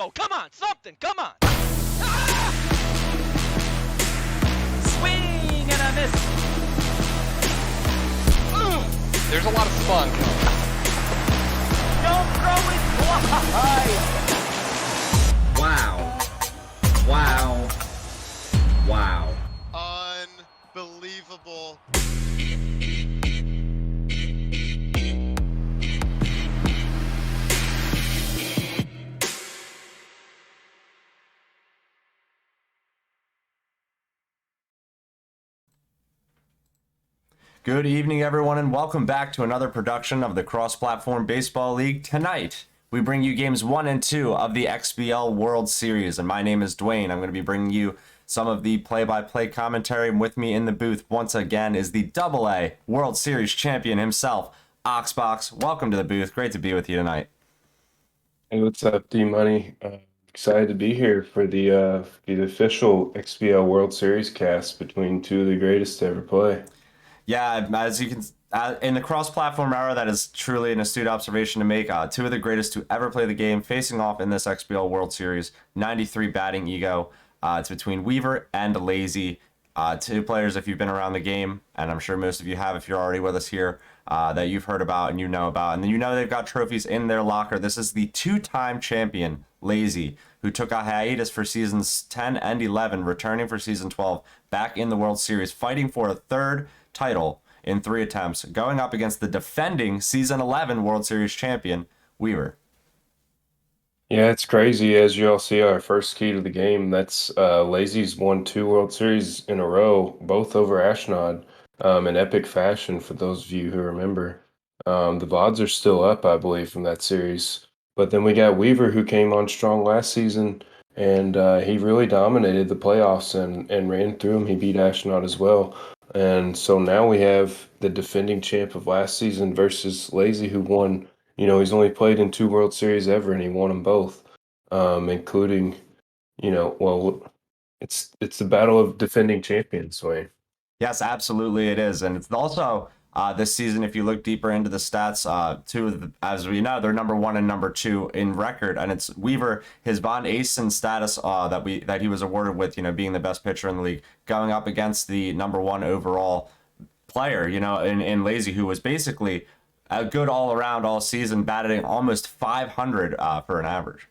go. Come on, something. Come on. Ah! Swing and a miss. There's a lot of spunk. Don't throw it wide. Wow. Wow. Wow. Unbelievable. Good evening, everyone, and welcome back to another production of the Cross-Platform Baseball League. Tonight, we bring you games 1 and 2 of the XBL World Series, and my name is Dwayne. I'm going to be bringing you some of the play-by-play commentary, and with me in the booth once again is the AA World Series champion himself, Oxbox. Welcome to the booth. Great to be with you tonight. Hey, what's up, D-Money? Excited to be here for the official XBL World Series cast between two of the greatest to ever play. Yeah, as you can, in the cross-platform era, that is truly an astute observation to make. Two of the greatest to ever play the game facing off in this XBL World Series. 93 batting ego. It's between Weaver and Lazy. Two players, if you've been around the game, and I'm sure most of you have if you're already with us here, that you've heard about and you know about. And then you know they've got trophies in their locker. This is the two-time champion, Lazy, who took a hiatus for seasons 10 and 11, returning for season 12, back in the World Series, fighting for a third title in 3 attempts, going up against the defending season 11 World Series champion, Weaver. Yeah, it's crazy. As you all see, our first key to the game, that's Lazy's won 2 World Series in a row, both over Ashnod, in epic fashion for those of you who remember. The VODs are still up, I believe, from that series. But then we got Weaver, who came on strong last season, and he really dominated the playoffs and ran through them. He beat Ashnod as well. And so now we have the defending champ of last season versus Lazy, who won. You know, he's only played in 2 World Series ever, and he won them both, including, it's the battle of defending champions, Wayne. Yes, absolutely it is. And it's also this season, if you look deeper into the stats, as we know, they're number 1 and number 2 in record. And it's Weaver, his Von Asen status that he was awarded with, being the best pitcher in the league, going up against the number 1 overall player, in Lazy, who was basically a good all around all season, batting almost 500 for an average.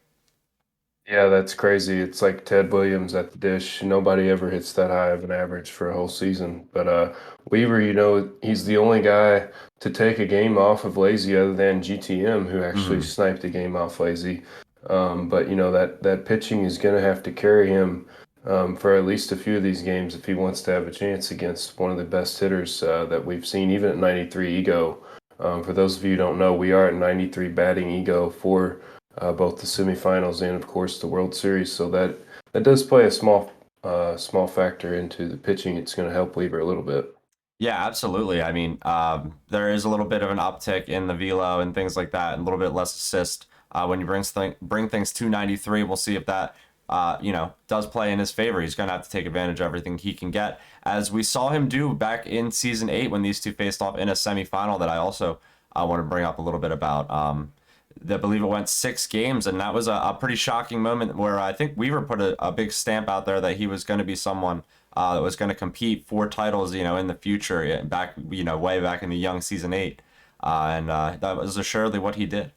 Yeah, that's crazy. It's like Ted Williams at the dish. Nobody ever hits that high of an average for a whole season. But Weaver, he's the only guy to take a game off of Lazy other than GTM, who actually sniped a game off Lazy. But that pitching is going to have to carry him for at least a few of these games if he wants to have a chance against one of the best hitters that we've seen, even at 93 ego. For those of you who don't know, we are at 93 batting ego for both the semifinals and, of course, the World Series. So that does play a small factor into the pitching. It's going to help Weaver a little bit. Yeah, absolutely. I mean, there is a little bit of an uptick in the velo and things like that, and a little bit less assist when you bring things to 93. We'll see if that does play in his favor. He's going to have to take advantage of everything he can get, as we saw him do back in season 8 when these two faced off in a semifinal that I also want to bring up a little bit about. I believe it went 6 games, and that was a pretty shocking moment where I think Weaver put a big stamp out there that he was going to be someone that was going to compete for titles, in the future, back, way back in the young season 8. And that was assuredly what he did.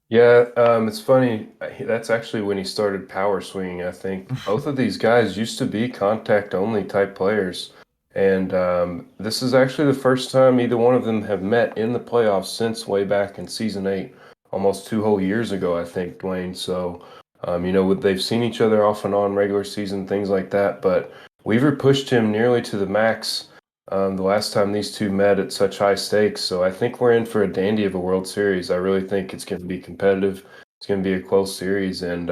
Yeah, it's funny. That's actually when he started power swinging, I think. Both of these guys used to be contact-only type players. And this is actually the first time either one of them have met in the playoffs since way back in season 8, almost 2 whole years ago, I think, Dwayne. So, they've seen each other off and on regular season, things like that. But Weaver pushed him nearly to the max the last time these two met at such high stakes. So I think we're in for a dandy of a World Series. I really think it's going to be competitive. It's going to be a close series. And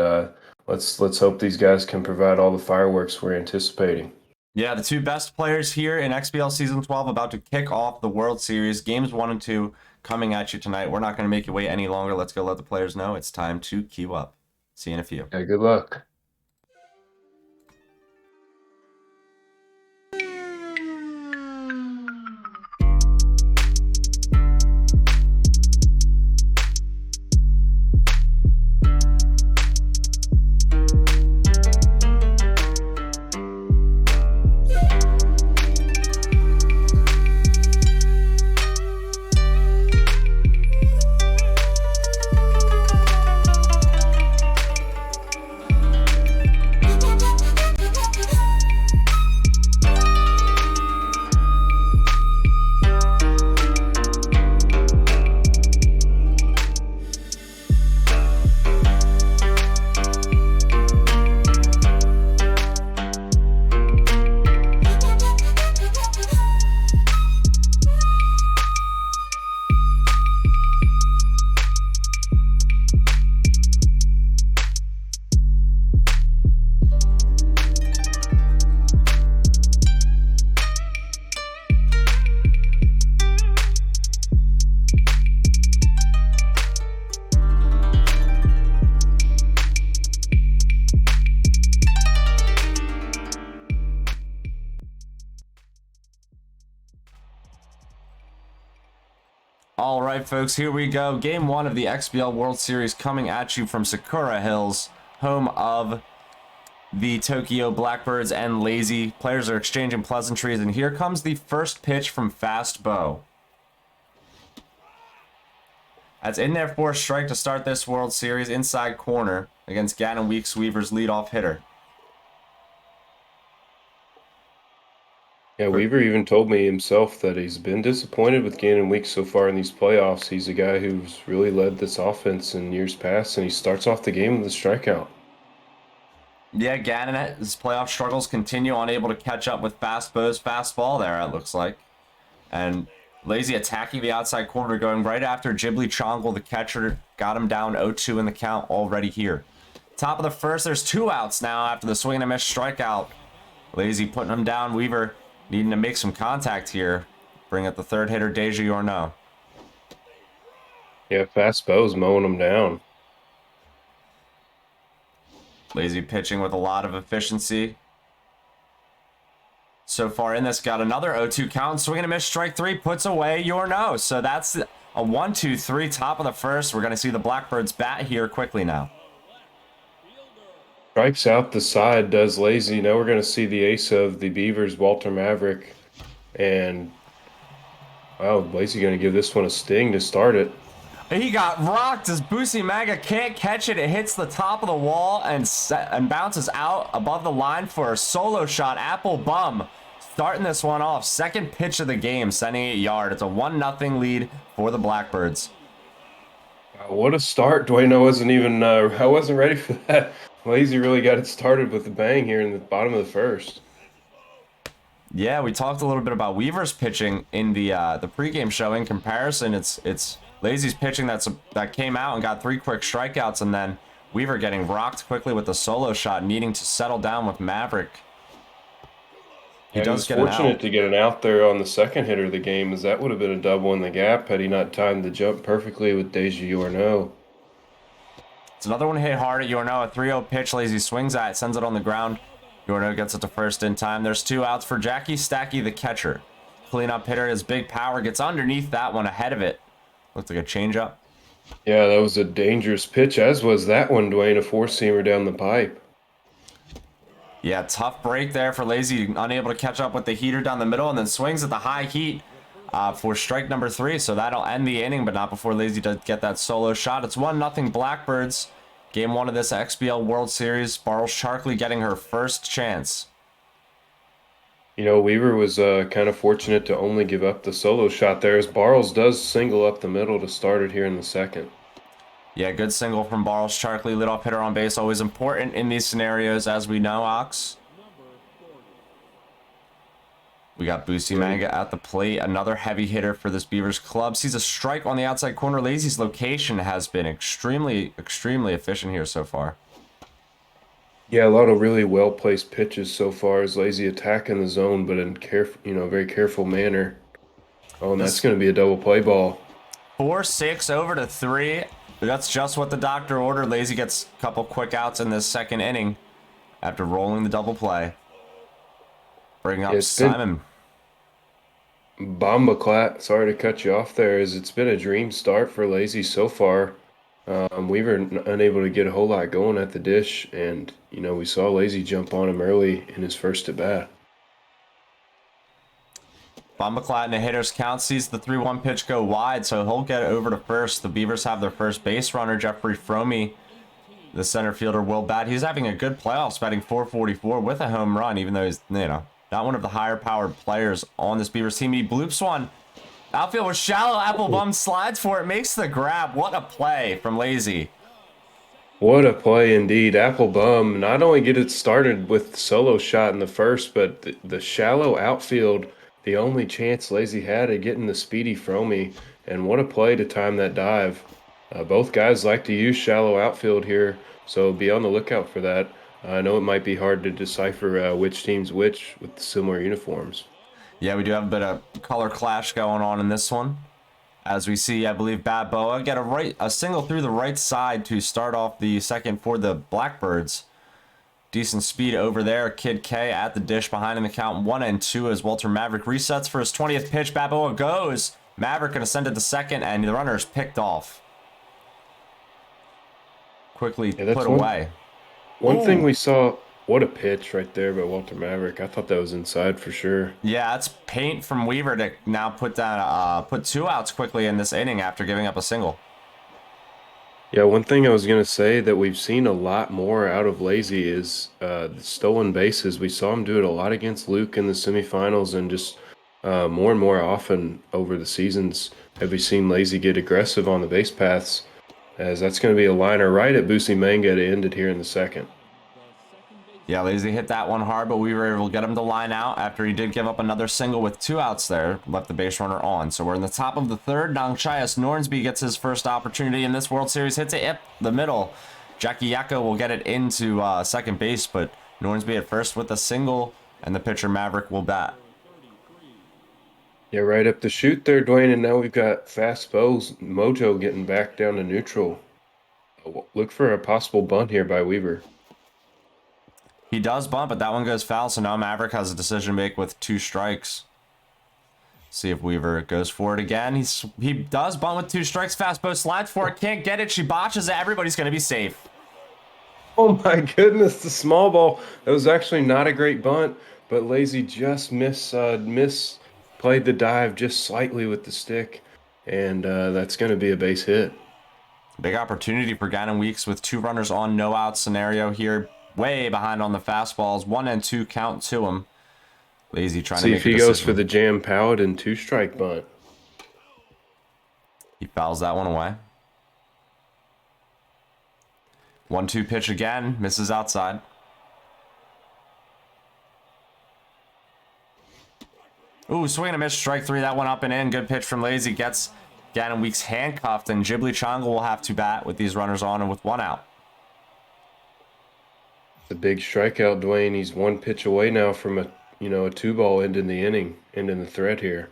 let's hope these guys can provide all the fireworks we're anticipating. Yeah, the two best players here in XBL Season 12 about to kick off the World Series. Games 1 and 2 coming at you tonight. We're not going to make you wait any longer. Let's go let the players know it's time to queue up. See you in a few. Yeah, good luck. All right, folks, here we go. Game 1 of the XBL World Series coming at you from Sakura Hills, home of the Tokyo Blackbirds and Lazy. Players are exchanging pleasantries, and here comes the first pitch from Fast Bow. That's in there for a strike to start this World Series, inside corner against Gannon Weeks, Weaver's leadoff hitter. Yeah, Weaver even told me himself that he's been disappointed with Gannon Weeks so far in these playoffs. He's a guy who's really led this offense in years past, and he starts off the game with a strikeout. Yeah, Gannon, his playoff struggles continue, unable to catch up with Fast Bow's fastball there, it looks like. And Lazy attacking the outside corner, going right after Ghibli Chongle, the catcher, got him down 0-2 in the count already here. Top of the first, there's 2 outs now after the swing and a miss strikeout. Lazy putting him down, Weaver needing to make some contact here. Bring up the third hitter, Deja Yorno. Yeah, Fast Bow's mowing him down. Lazy pitching with a lot of efficiency. So far in this, got another 0-2 count. Swing and a miss, strike 3, puts away Yorno. So that's a 1-2-3, top of the first. We're going to see the Blackbirds bat here quickly now. Strikes out the side, does Lazy. Now we're going to see the ace of the Beavers, Walter Maverick. And, wow, Lazy going to give this one a sting to start it. He got rocked as Busi Maga can't catch it. It hits the top of the wall and bounces out above the line for a solo shot. Apple Bum starting this one off. Second pitch of the game, sending it yard. It's a 1-0 lead for the Blackbirds. What a start. Dwayne, I wasn't ready for that. Lazy really got it started with a bang here in the bottom of the first. Yeah, we talked a little bit about Weaver's pitching in the pregame show. In comparison, it's Lazy's pitching that came out and got 3 quick strikeouts, and then Weaver getting rocked quickly with the solo shot, needing to settle down with Maverick. He does get an out. Fortunate to get an out there on the second hitter of the game, as that would have been a double in the gap had he not timed the jump perfectly with Deja Yorno. It's another one hit hard at Yorno. A 3-0 pitch. Lazy swings at it, sends it on the ground. Yorno gets it to first in time. There's 2 outs for Jackie Stacky, the catcher. Cleanup hitter, his big power gets underneath that one, ahead of it. Looked like a changeup. Yeah, that was a dangerous pitch, as was that one, Dwayne, a 4-seamer down the pipe. Yeah, tough break there for Lazy, unable to catch up with the heater down the middle, and then swings at the high heat for strike number 3. So that'll end the inning, but not before Lazy does get that solo shot. It's 1-0 Blackbirds. Game 1 of this XBL World Series. Barles Sharkley getting her first chance. You know, Weaver was kind of fortunate to only give up the solo shot there, as Barles does single up the middle to start it here in the second. Yeah, good single from Barles Sharkley, leadoff hitter on base, always important in these scenarios, as we know, Ox. We got Busi Manga at the plate, another heavy hitter for this Beavers club. Sees a strike on the outside corner. Lazy's location has been extremely efficient here so far. Yeah, a lot of really well-placed pitches so far as Lazy attacking the zone, but in very careful manner. Oh, and that's going to be a double play ball. 4-6 over to 3. That's just what the doctor ordered. Lazy gets a couple quick outs in this second inning after rolling the double play. Bring up Simon. Bomba Clat, sorry to cut you off there, as it's been a dream start for Lazy so far. Weaver unable to get a whole lot going at the dish, and we saw Lazy jump on him early in his first at bat. Bombaclat in a hitter's count, sees the 3-1 pitch go wide, so he'll get over to first. The Beavers have their first base runner, Jeffrey Fromey. The center fielder will bat. He's having a good playoffs, batting .444 with a home run, even though he's not one of the higher powered players on this Beavers team. He bloops one. Outfield was shallow. Apple Bum slides for it, makes the grab. What a play from Lazy. What a play indeed. Apple Bum not only get it started with the solo shot in the first, but the shallow outfield, the only chance Lazy had at getting the speedy Fromey. And what a play to time that dive. Both guys like to use shallow outfield here, so be on the lookout for that. I know it might be hard to decipher which team's which with similar uniforms. Yeah, we do have a bit of color clash going on in this one. As we see, I believe Bad Boa get a single through the right side to start off the second for the Blackbirds. Decent speed over there. Kid K at the dish behind in the count 1-2 as Walter Maverick resets for his 20th pitch. Bad Boa goes Maverick going to send it to second, and the runner is picked off. Quickly put away. One thing Ooh. we saw, what a pitch right there by Walter Maverick. I thought that was inside for sure. Yeah, that's paint from Weaver to now put down, put 2 outs quickly in this inning after giving up a single. Yeah, one thing I was going to say that we've seen a lot more out of Lazy is the stolen bases. We saw him do it a lot against Luke in the semifinals, and just more and more often over the seasons have we seen Lazy get aggressive on the base paths, as that's going to be a liner right at Busi Manga to end it here in the second. Yeah, Lazy hit that one hard, but we were able to get him to line out after he did give up another single with 2 outs there, left the base runner on. So we're in the top of the third. Nongchias Nornsby gets his first opportunity in this World Series, hits it up the middle. Jackie Yako will get it into second base, but Nornsby at first with a single, and the pitcher Maverick will bat. Yeah, right up the chute there, Dwayne, and now we've got Fast Bo's Mojo getting back down to neutral. Look for a possible bunt here by Weaver. He does bunt, but that one goes foul, so now Maverick has a decision to make with 2 strikes. See if Weaver goes for it again. He does bunt with 2 strikes. Fastball slides for it, can't get it. She botches it. Everybody's going to be safe. Oh my goodness, the small ball. That was actually not a great bunt, but Lazy just misplayed the dive just slightly with the stick, and that's going to be a base hit. Big opportunity for Gannon Weeks with 2 runners on, no out scenario here. Way behind on the fastballs. 1 and 2 count to him. Lazy trying to make a decision. See if he goes for the jam powered and 2-strike bunt. He fouls that one away. 1-2 pitch again. Misses outside. Ooh, swing and a miss. Strike 3. That one up and in. Good pitch from Lazy. Gets Gannon Weeks handcuffed, and Ghibli Changa will have to bat with these runners on and with 1 out. The big strikeout, Dwayne. He's 1 pitch away now from a 2-ball ending the inning, ending the threat here.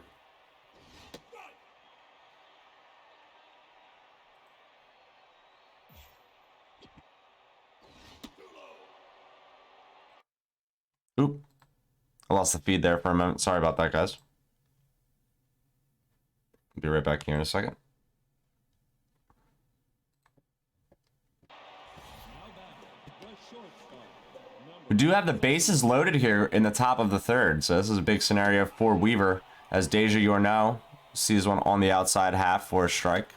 Oop. I lost the feed there for a moment. Sorry about that, guys. Be right back here in a second. We do have the bases loaded here in the top of the third, so this is a big scenario for Weaver, as Deja Yorno sees one on the outside half for a strike.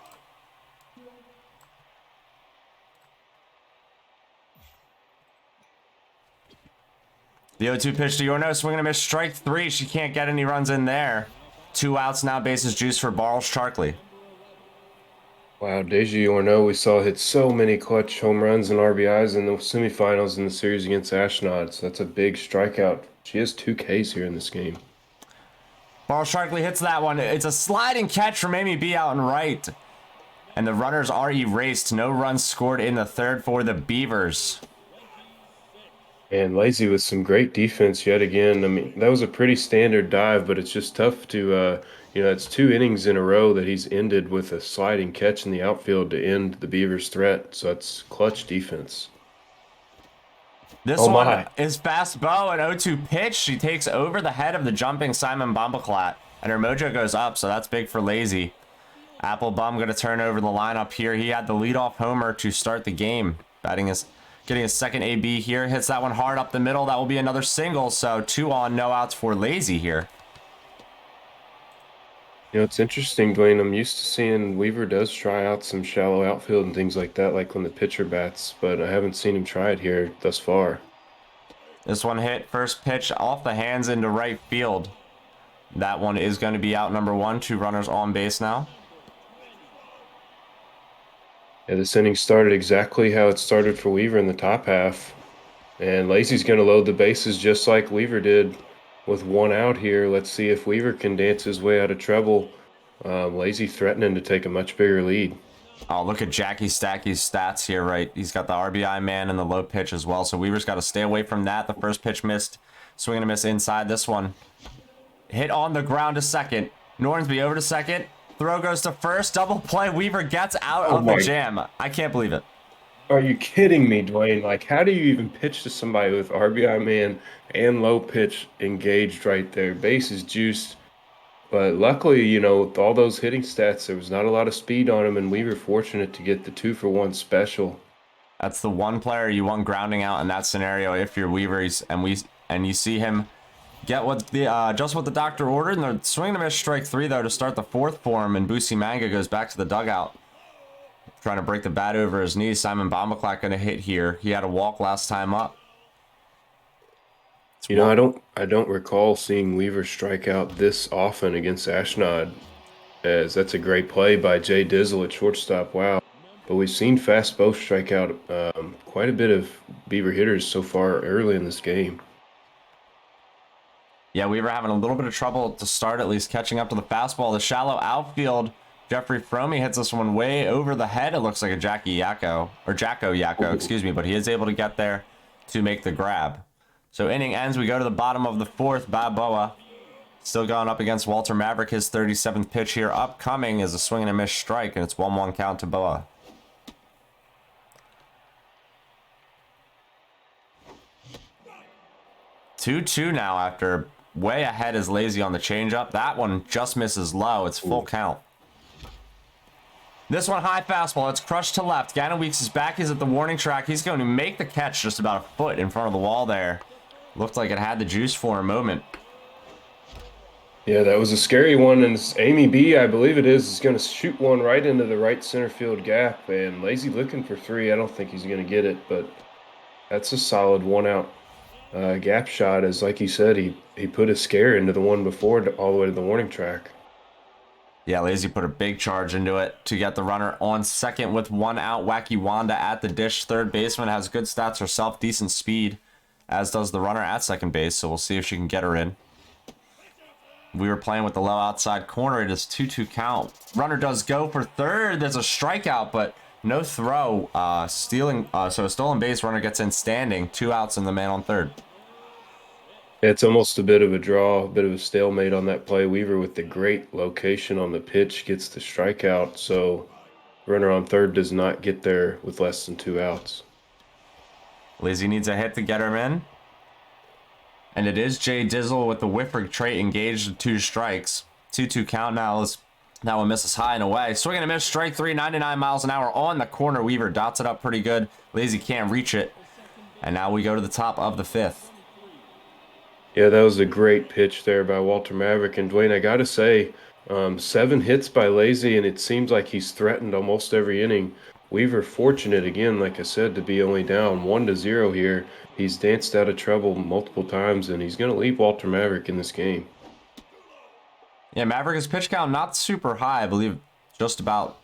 The 0-2 pitch to Yorno, swing and a miss, strike 3. She can't get any runs in there. 2 outs now, bases juice for Barles Charkley. Wow, Deja Yorno, we saw hit so many clutch home runs and RBIs in the semifinals in the series against Ashnod. So that's a big strikeout. She has 2 Ks here in this game. Barles Charkley hits that one. It's a sliding catch from Amy B out and right. And the runners are erased. No runs scored in the third for the Beavers. And Lazy with some great defense yet again. I mean, that was a pretty standard dive, but it's just tough to, it's 2 innings in a row that he's ended with a sliding catch in the outfield to end the Beavers' threat. So that's clutch defense. This one is Fast Bow, an 0-2 pitch. She takes over the head of the jumping Simon Bombaclat, and her mojo goes up, so that's big for Lazy. Applebum going to turn over the lineup here. He had the leadoff homer to start the game. Getting his second AB here. Hits that one hard up the middle. That will be another single, so 2 on, no outs for Lazy here. It's interesting, Dwayne. I'm used to seeing Weaver does try out some shallow outfield and things like that, like when the pitcher bats, but I haven't seen him try it here thus far. This one hit first pitch off the hands into right field. That one is going to be out number 1. 2 runners on base now. Yeah, this inning started exactly how it started for Weaver in the top half. And Lazy's going to load the bases just like Weaver did with 1 out here. Let's see if Weaver can dance his way out of trouble. Lazy threatening to take a much bigger lead. Oh, look at Jackie Stacky's stats here, right? He's got the RBI man and the low pitch as well, so Weaver's got to stay away from that. The first pitch missed. Swing and a miss inside. This one hit on the ground to second. Nornsby over to second. Throw goes to first. Double play. Weaver gets out of the jam. I can't believe it. Are you kidding me, Dwayne? Like, how do you even pitch to somebody with RBI man and low pitch engaged right there? Base is juiced. But luckily, you know, with all those hitting stats, there was not a lot of speed on him, and we were fortunate to get the 2-for-1 special. That's the one player you want grounding out in that scenario if you're Weavers, and you see him get what the just what the doctor ordered, and they're swinging a miss strike 3 though to start the 4th for him, and Busi Manga goes back to the dugout, trying to break the bat over his knees. Simon Bombaclack gonna hit here. He had a walk last time up. You know, I don't recall seeing Weaver strike out this often against Ashnod, as that's a great play by Jay Dizzle at shortstop. Wow. But we've seen Fast Bo strike out quite a bit of Beaver hitters so far early in this game. Yeah, Weaver having a little bit of trouble to start, at least catching up to the fastball. The shallow outfield, Jeffrey Fromey hits this one way over the head. It looks like a Jacko Yakko, excuse me, but he is able to get there to make the grab. So inning ends, we go to the bottom of the 4th. Balboa still going up against Walter Maverick. His 37th pitch here upcoming is a swing and a miss strike, and it's 1-1 count to Boa. Two now after way ahead is Lazy on the changeup. That one just misses low. It's full count. This one high fastball. It's crushed to left. Gannon Weeks is back. He's at the warning track. He's going to make the catch just about a foot in front of the wall there. Looked like it had the juice for a moment. Yeah, that was a scary one, and it's Amy B, I believe it is going to shoot one right into the right center field gap, and Lazy looking for 3. I don't think he's going to get it, but that's a solid 1-out gap shot. As like he said, he put a scare into the one before all the way to the warning track. Yeah, Lazy put a big charge into it to get the runner on second with 1 out. Wacky Wanda at the dish. Third baseman has good stats herself, decent speed, as does the runner at second base, so we'll see if she can get her in. We were playing with the low outside corner. It is 2-2 count. Runner does go for third. There's a strikeout, but no throw. So a stolen base, runner gets in standing. 2 outs and the man on third. It's almost a bit of a draw, a bit of a stalemate on that play. Weaver with the great location on the pitch gets the strikeout, so runner on third does not get there with less than 2 outs. Lazy needs a hit to get him in. And it is Jay Dizzle with the whiffing trait engaged with 2 strikes. 2-2 count now. That one misses high and away. Swing and a miss, strike 3, 99 miles an hour on the corner. Weaver dots it up pretty good. Lazy can't reach it. And now we go to the top of the 5th. Yeah, that was a great pitch there by Walter Maverick. And Dwayne, I got to say, 7 hits by Lazy, and it seems like he's threatened almost every inning. Weaver fortunate again, like I said, to be only down 1-0 here. He's danced out of trouble multiple times, and he's going to leave Walter Maverick in this game. Yeah, Maverick's pitch count not super high. I believe just about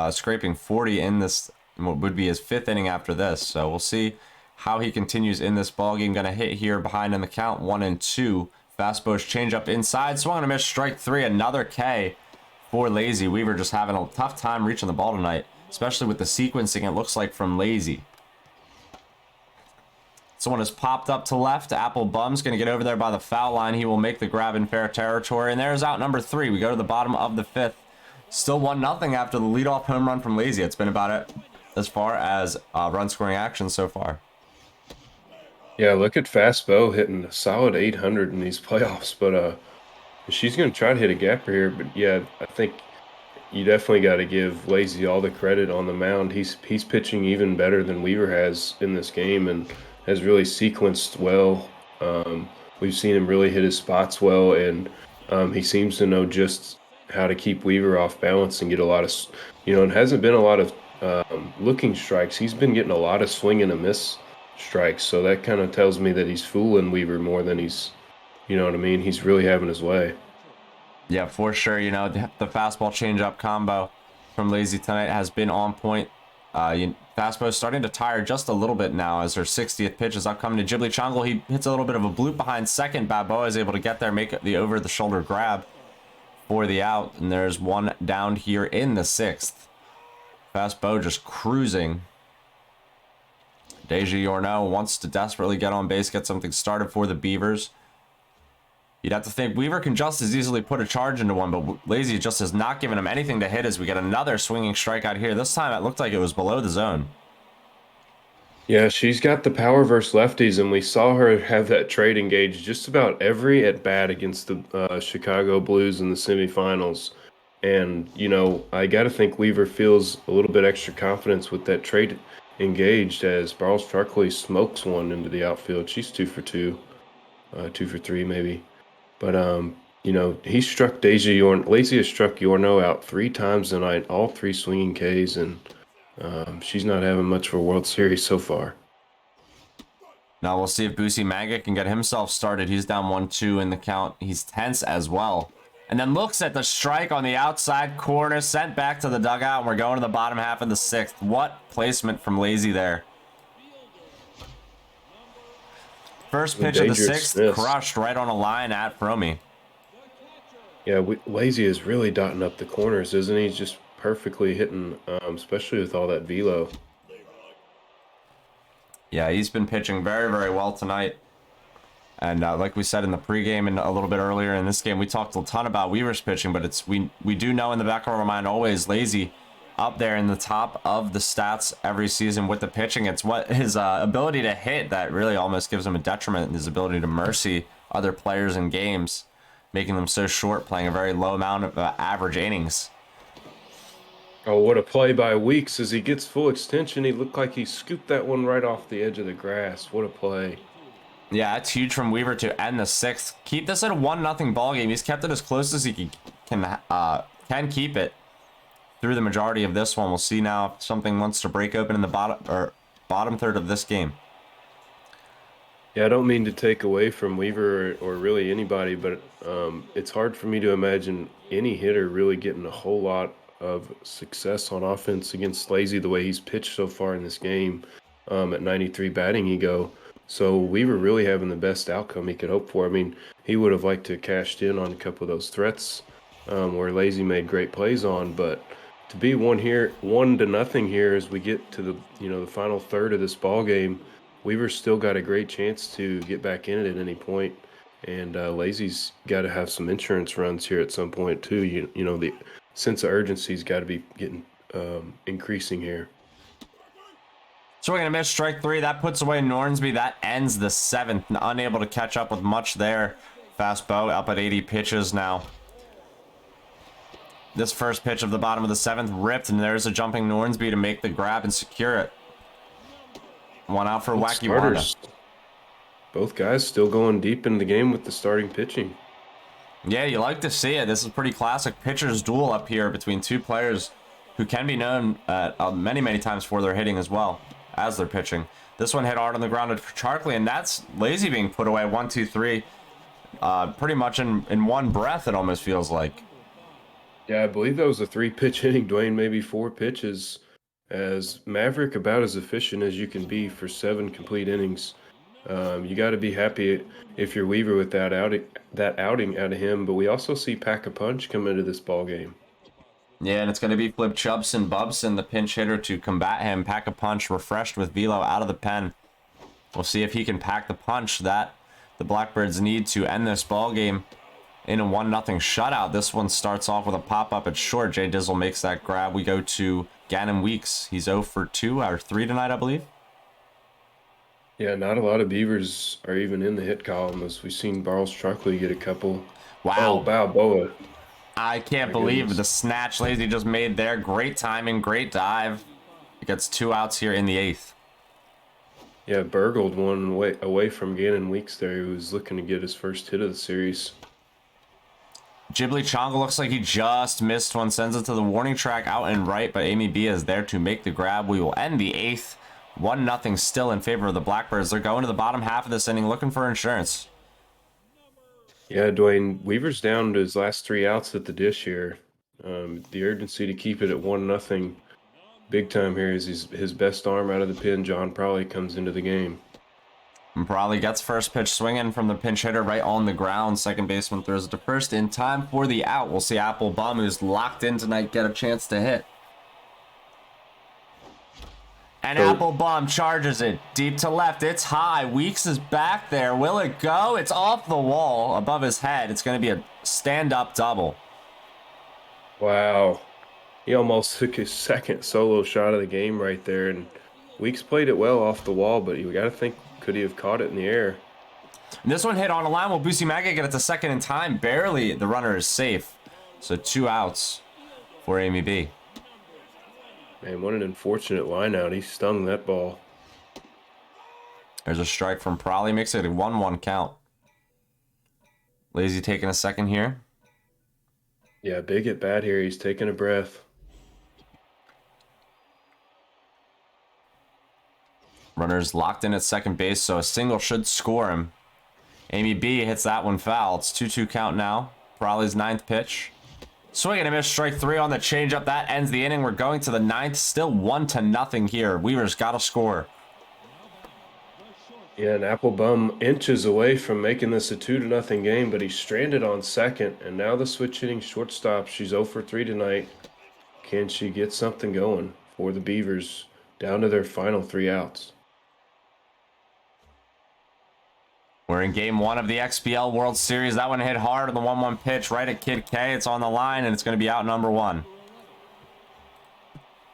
scraping 40 in this, what would be his 5th inning after this. So we'll see how he continues in this ballgame. Going to hit here behind in the count, 1-2. Fastball's change up inside. Swung and a miss, strike 3. Another K for Lazy. Weaver just having a tough time reaching the ball tonight, especially with the sequencing it looks like from Lazy. Someone has popped up to left. Apple Bum's going to get over there by the foul line. He will make the grab in fair territory. And there's out number 3. We go to the bottom of the 5th. Still 1-0 after the leadoff home run from Lazy. It's been about it as far as run scoring action so far. Yeah, look at Fast Bo hitting a solid 800 in these playoffs. But she's going to try to hit a gapper here. But yeah, I think you definitely got to give Lazy all the credit on the mound. He's pitching even better than Weaver has in this game, and has really sequenced well. We've seen him really hit his spots well, and he seems to know just how to keep Weaver off balance and get a lot of, it hasn't been a lot of looking strikes. He's been getting a lot of swing and a miss strikes, so that kind of tells me that he's fooling Weaver more than he's, he's really having his way. Yeah, for sure. The fastball changeup combo from Lazy tonight has been on point. Fastball is starting to tire just a little bit now as her 60th pitch is upcoming to Ghibli Chongle. He hits a little bit of a bloop behind second. Balboa is able to get there, make the over-the-shoulder grab for the out. And there's one down here in the 6th. Fastball just cruising. Deja Yorno wants to desperately get on base, get something started for the Beavers. You'd have to think Weaver can just as easily put a charge into one, but Lazy just has not given him anything to hit as we get another swinging strikeout here. This time it looked like it was below the zone. Yeah, she's got the power versus lefties, and we saw her have that trade engaged just about every at bat against the Chicago Blues in the semifinals. And, I got to think Weaver feels a little bit extra confidence with that trade engaged as Barles Truckley smokes one into the outfield. She's 2 for 2, 2 for 3 maybe. But, he struck Lazy has struck Yorno out 3 times tonight, all 3 swinging Ks, and she's not having much of a World Series so far. Now we'll see if Busi Manga can get himself started. He's down 1-2 in the count. He's tense as well. And then looks at the strike on the outside corner, sent back to the dugout, and we're going to the bottom half of the 6th. What placement from Lazy there. First pitch of the 6th, crushed right on a line at Fromy. Yeah, Lazy is really dotting up the corners, isn't he? He's just perfectly hitting, especially with all that velo. Yeah, he's been pitching very, very well tonight. And like we said in the pregame and a little bit earlier in this game, we talked a ton about Weaver's pitching, but we do know in the back of our mind always Lazy up there in the top of the stats every season with the pitching. It's what his ability to hit that really almost gives him a detriment, his ability to mercy other players in games, making them so short, playing a very low amount of average innings. Oh, what a play by Weeks. As he gets full extension, he looked like he scooped that one right off the edge of the grass. What a play. Yeah, it's huge from Weaver to end the 6th. Keep this at a 1-0 ball game. He's kept it as close as he can keep it through the majority of this one. We'll see now if something wants to break open in the bottom third of this game. Yeah, I don't mean to take away from Weaver or really anybody, but it's hard for me to imagine any hitter really getting a whole lot of success on offense against Lazy the way he's pitched so far in this game at 93 batting ego. So Weaver really having the best outcome he could hope for. I mean, he would have liked to have cashed in on a couple of those threats where Lazy made great plays on, but to be 1-0 here as we get to the final third of this ball game, Weaver's still got a great chance to get back in it at any point, and Lazy's got to have some insurance runs here at some point too. The sense of urgency's got to be getting increasing here. So we're going to miss strike 3. That puts away Nornsby. That ends the 7th. Unable to catch up with much there. Fastball up at 80 pitches now. This first pitch of the bottom of the 7th ripped, and there's a jumping Nornsby to make the grab and secure it. One out for Wacky Wanda. Both guys still going deep in the game with the starting pitching. Yeah, you like to see it. This is a pretty classic pitcher's duel up here between two players who can be known many, many times for their hitting as well as their pitching. This one hit hard on the ground for Charkley, and that's Lazy being put away 1, 2, 3. Pretty much in one breath, it almost feels like. Yeah, I believe that was a 3-pitch inning, Dwayne, maybe 4 pitches. As Maverick about as efficient as you can be for 7 complete innings. You got to be happy if you're Weaver with that outing out of him. But we also see Pack-a-Punch come into this ball game. Yeah, and it's going to be Flip Chubson Bubson, the pinch hitter, to combat him. Pack-a-Punch refreshed with velo out of the pen. We'll see if he can pack the punch that the Blackbirds need to end this ball game in a 1-0 shutout. This one starts off with a pop-up at short. Jay Dizzle makes that grab. We go to Gannon Weeks. He's 0 for 2 or 3 tonight, I believe. Yeah, not a lot of Beavers are even in the hit column, as we've seen Barles Truckley get a couple. Wow. Oh, Balboa. I can't believe the snatch Lazy just made there. Great timing, great dive. He gets 2 outs here in the 8th. Yeah, burgled one away from Gannon Weeks there. He was looking to get his first hit of the series. Ghibli Chonga looks like he just missed one. Sends it to the warning track out and right, but Amy B is there to make the grab. We will end the 8th. 1-0 still in favor of the Blackbirds. They're going to the bottom half of this inning looking for insurance. Yeah, Dwayne, Weaver's down to his last 3 outs at the dish here. The urgency to keep it at 1-0 big time here is his best arm out of the pen. John Prawley comes into the game. And Prawley gets first pitch swinging from the pinch hitter right on the ground. Second baseman throws it to first in time for the out. We'll see Applebaum, who's locked in tonight, get a chance to hit. And Applebaum charges it deep to left. It's high. Weeks is back there. Will it go? It's off the wall above his head. It's going to be a stand-up double. Wow. He almost took his second solo shot of the game right there, and Weeks played it well off the wall, but you got to think, could he have caught it in the air? And this one hit on a line. Will Busimaga get it to second in time? Barely. The runner is safe. So 2 outs for Amy B. Man, what an unfortunate line out. He stung that ball. There's a strike from Prolly. Makes it a 1-1 count. Lazy taking a second here. Yeah, big at bat here. He's taking a breath. Runner's locked in at second base, so a single should score him. Amy B hits that one foul. It's 2-2 count now. Prolly's 9th pitch. Swing and a miss, strike 3 on the changeup. That ends the inning. We're going to the 9th. Still 1-0 here. Weaver's got to score. Yeah, and Applebum inches away from making this a 2-0 game, but he's stranded on second. And now the switch hitting shortstop. She's 0 for 3 tonight. Can she get something going for the Beavers down to their final 3 outs? We're in game 1 of the XBL World Series. That one hit hard on the 1-1 pitch right at Kid K. It's on the line, and it's going to be out number 1.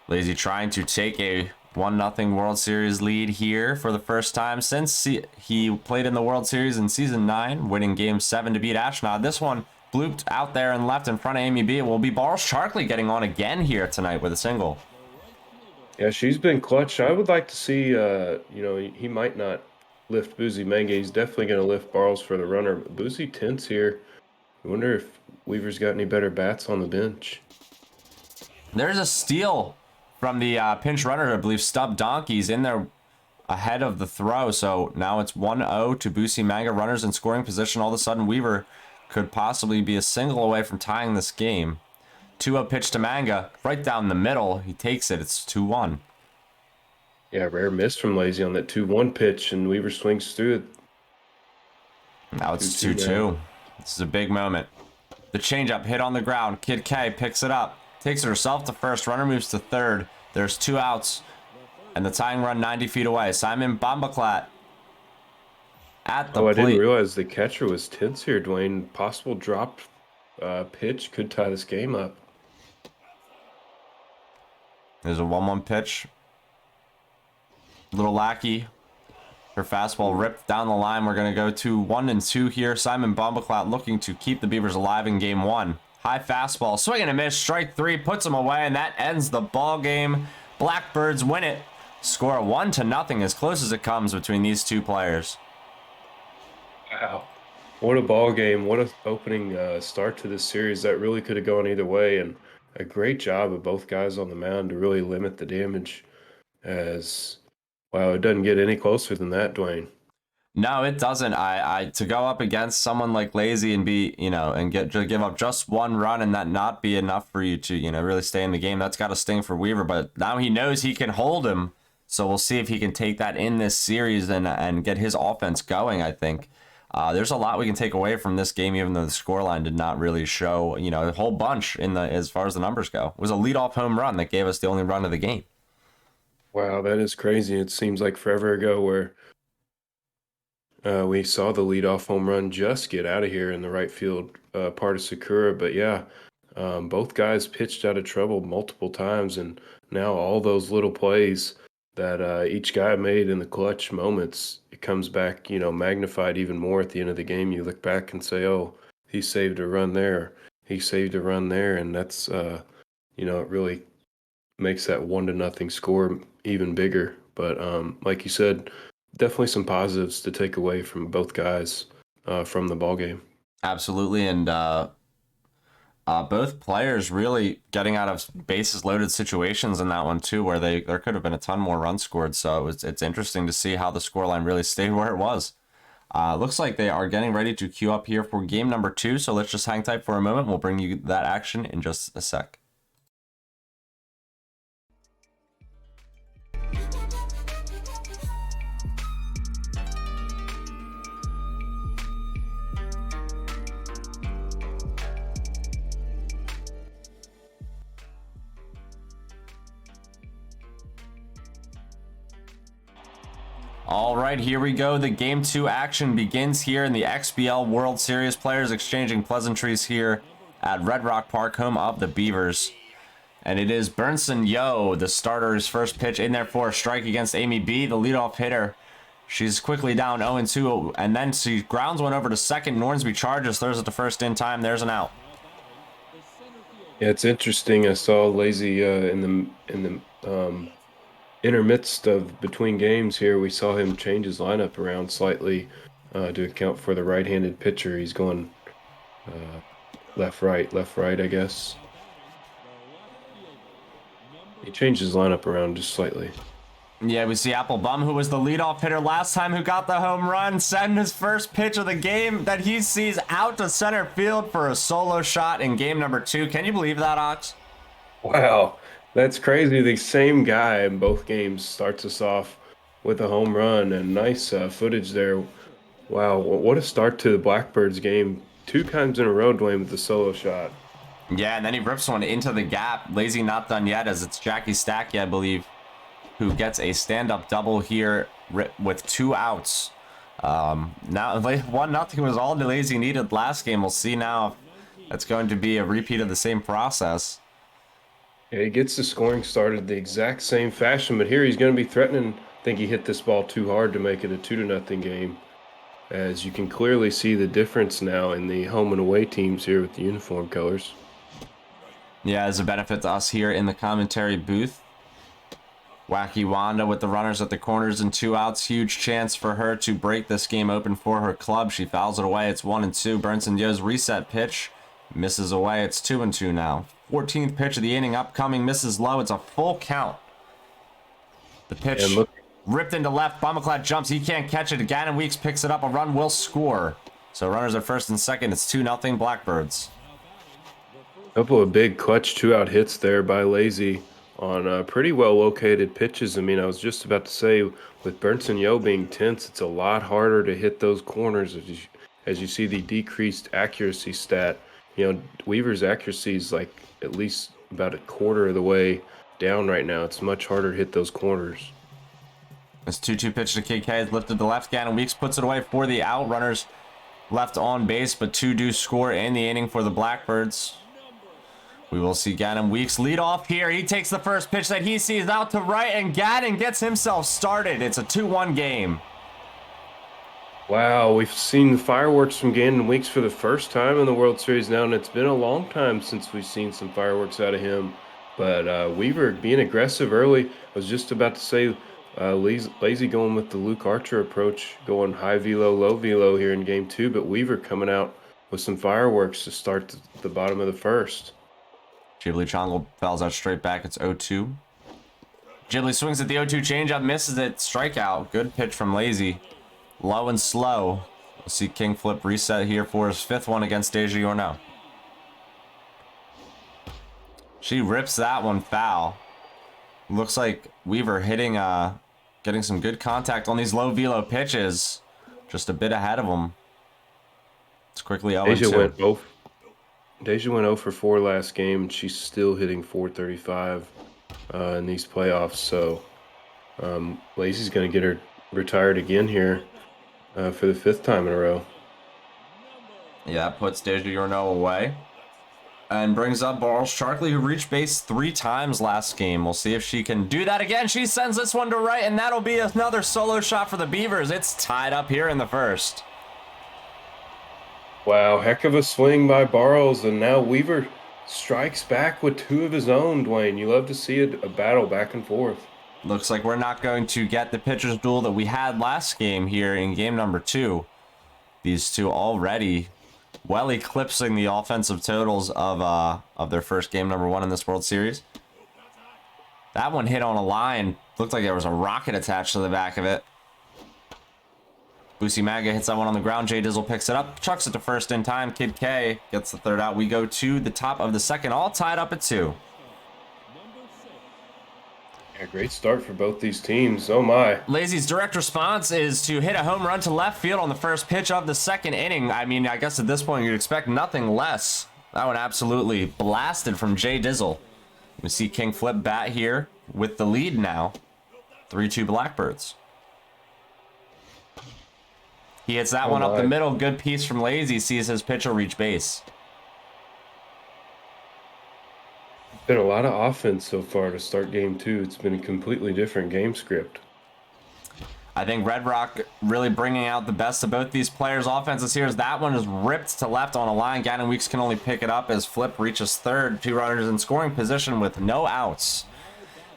Lazy trying to take a 1-0 World Series lead here for the first time since he played in the World Series in Season 9, winning Game 7 to beat Ashnod. This one blooped out there and left in front of Amy B. It will be Barles Charkley getting on again here tonight with a single. Yeah, she's been clutch. I would like to see, he might not lift Busimaga. He's definitely going to lift Barles for the runner. Boozy tense here. I wonder if Weaver's got any better bats on the bench. There's a steal from the pinch runner. I believe Stub Donkey's in there ahead of the throw. So now it's 1-0 to Busimaga. Runners in scoring position. All of a sudden, Weaver could possibly be a single away from tying this game. 2-0 pitch to Manga. Right down the middle. He takes it. It's 2-1. Yeah, rare miss from Lazy on that 2-1 pitch, and Weaver swings through it. Now it's 2-2. This is a big moment. The changeup hit on the ground. Kid K picks it up. Takes it herself to first. Runner moves to third. There's 2 outs. And the tying run 90 feet away. Simon Bombaclat at the plate. I didn't realize the catcher was tense here, Dwayne. Possible drop pitch could tie this game up. There's a 1-1 pitch. Little Lackey. Her fastball ripped down the line. We're going to go to 1-2 here. Simon Bombaclat looking to keep the Beavers alive in game 1. High fastball. Swing and a miss. Strike 3. Puts them away, and that ends the ball game. Blackbirds win it. Score 1-0 as close as it comes between these two players. Wow. What a ball game. What an opening start to this series. That really could have gone either way, and a great job of both guys on the mound to really limit the damage as... Wow, it doesn't get any closer than that, Dwayne. No, it doesn't. I to go up against someone like Lazy and be, and give up just 1 run and that not be enough for you to, really stay in the game. That's got to sting for Weaver, but now he knows he can hold him. So we'll see if he can take that in this series and get his offense going, I think. There's a lot we can take away from this game, even though the scoreline did not really show, a whole bunch as far as the numbers go. It was a leadoff home run that gave us the only run of the game. Wow, that is crazy. It seems like forever ago where we saw the leadoff home run just get out of here in the right field part of Sakura. But yeah, both guys pitched out of trouble multiple times, and now all those little plays that each guy made in the clutch moments, it comes back, magnified even more at the end of the game. You look back and say, oh, he saved a run there. He saved a run there. And that's, it really makes that 1-0 score even bigger. But like you said, definitely some positives to take away from both guys from the ball game. Absolutely, and both players really getting out of bases loaded situations in that one too, where there could have been a ton more runs scored. So it's interesting to see how the scoreline really stayed where it was. Looks like they are getting ready to queue up here for game number 2. So let's just hang tight for a moment. We'll bring you that action in just a sec. All right, here we go. The Game 2 action begins here in the XBL World Series. Players exchanging pleasantries here at Red Rock Park, home of the Beavers. And it is Burnson Yo, the starter's first pitch in there for a strike against Amy B, the leadoff hitter. She's quickly down 0-2, and then she grounds one over to second. Nornsby charges, throws it to first in time. There's an out. Yeah, it's interesting. I saw Lazy in the intermidst of between games here. We saw him change his lineup around slightly to account for the right-handed pitcher. He's going left, right, I guess. He changed his lineup around just slightly. Yeah, we see Applebum, who was the leadoff hitter last time, who got the home run, send his first pitch of the game that he sees out to center field for a solo shot in game number 2. Can you believe that, Ox? Wow, that's crazy. The same guy in both games starts us off with a home run, and nice footage there. Wow, what a start to the Blackbirds game. 2 times in a row, Dwayne, with the solo shot. Yeah, and then he rips one into the gap. Lazy not done yet, as it's Jackie Stacky, I believe, who gets a stand-up double here with 2 outs. Now 1-0 was all the Lazy needed last game. We'll see now if that's going to be a repeat of the same process. Yeah, he gets the scoring started the exact same fashion, but here he's going to be threatening. I think he hit this ball too hard to make it a 2-0 game. As you can clearly see the difference now in the home and away teams here with the uniform colors. Yeah, as a benefit to us here in the commentary booth. Wacky Wanda with the runners at the corners and 2 outs. Huge chance for her to break this game open for her club. She fouls it away. It's 1-2. Burnson Yo's reset pitch misses away. It's 2-2 now. 14th pitch of the inning upcoming. Misses low. It's a full count. The pitch ripped into left. Bumaclat jumps. He can't catch it. Gannon Weeks picks it up. A run will score. So runners at first and second. It's 2-0 Blackbirds. Couple of big clutch 2-out hits there by Lazy on pretty well located pitches. I mean, I was just about to say, with Burnson Yo being tense, it's a lot harder to hit those corners as you see the decreased accuracy stat. You know, Weaver's accuracy is like at least about a quarter of the way down right now. It's much harder to hit those corners. This 2-2 pitch to KK is lifted to left. Gannon Weeks puts it away for the out. Runners left on base, but 2 do score in the inning for the Blackbirds. We will see Gannon Weeks lead off here. He takes the first pitch that he sees out to right, and Gannon gets himself started. It's a 2-1 game. Wow, we've seen fireworks from Gannon Weeks for the first time in the World Series now, and it's been a long time since we've seen some fireworks out of him. But Weaver being aggressive early. I was just about to say Lazy going with the Luke Archer approach, going high velo, low velo here in game 2, but Weaver coming out with some fireworks to start the bottom of the first. Ghibli Chongle fouls out straight back. It's 0-2. Ghibli swings at the 0-2 changeup, misses it. Strikeout. Good pitch from Lazy. Low and slow. We'll see King Flip reset here for his 5th one against Deja Yorno. She rips that one foul. Looks like Weaver hitting, getting some good contact on these low velo pitches. Just a bit ahead of him. It's quickly 0-2. Deja went 0 for 4 last game, and she's still hitting .435 in these playoffs. So Lazy's going to get her retired again here for the 5th time in a row. Yeah, puts Deja Yorno away. And brings up Barles Sharkley, who reached base 3 times last game. We'll see if she can do that again. She sends this one to right, and that'll be another solo shot for the Beavers. It's tied up here in the first. Wow, heck of a swing by Barles, and now Weaver strikes back with 2 of his own, Dwayne. You love to see a battle back and forth. Looks like we're not going to get the pitcher's duel that we had last game here in game number 2. These two already well eclipsing the offensive totals of their first game number 1 in this World Series. That one hit on a line. Looked like there was a rocket attached to the back of it. Boosie Maga hits that one on the ground. Jay Dizzle picks it up, chucks it to first in time. Kid K gets the 3rd out. We go to the top of the 2nd, all tied up at 2. Yeah, great start for both these teams. Oh my. Lazy's direct response is to hit a home run to left field on the first pitch of the 2nd inning. I mean, I guess at this point you'd expect nothing less. That one absolutely blasted from Jay Dizzle. We see King Flip bat here with the lead now. 3-2 Blackbirds. He hits that one up the middle. Good piece from Lazy. Sees his pitcher reach base. Been a lot of offense so far to start game two. It's been a completely different game script. I think Red Rock really bringing out the best of both these players' offenses here as that one is ripped to left on a line. Gannon Weeks can only pick it up as Flip reaches third. 2 runners in scoring position with no outs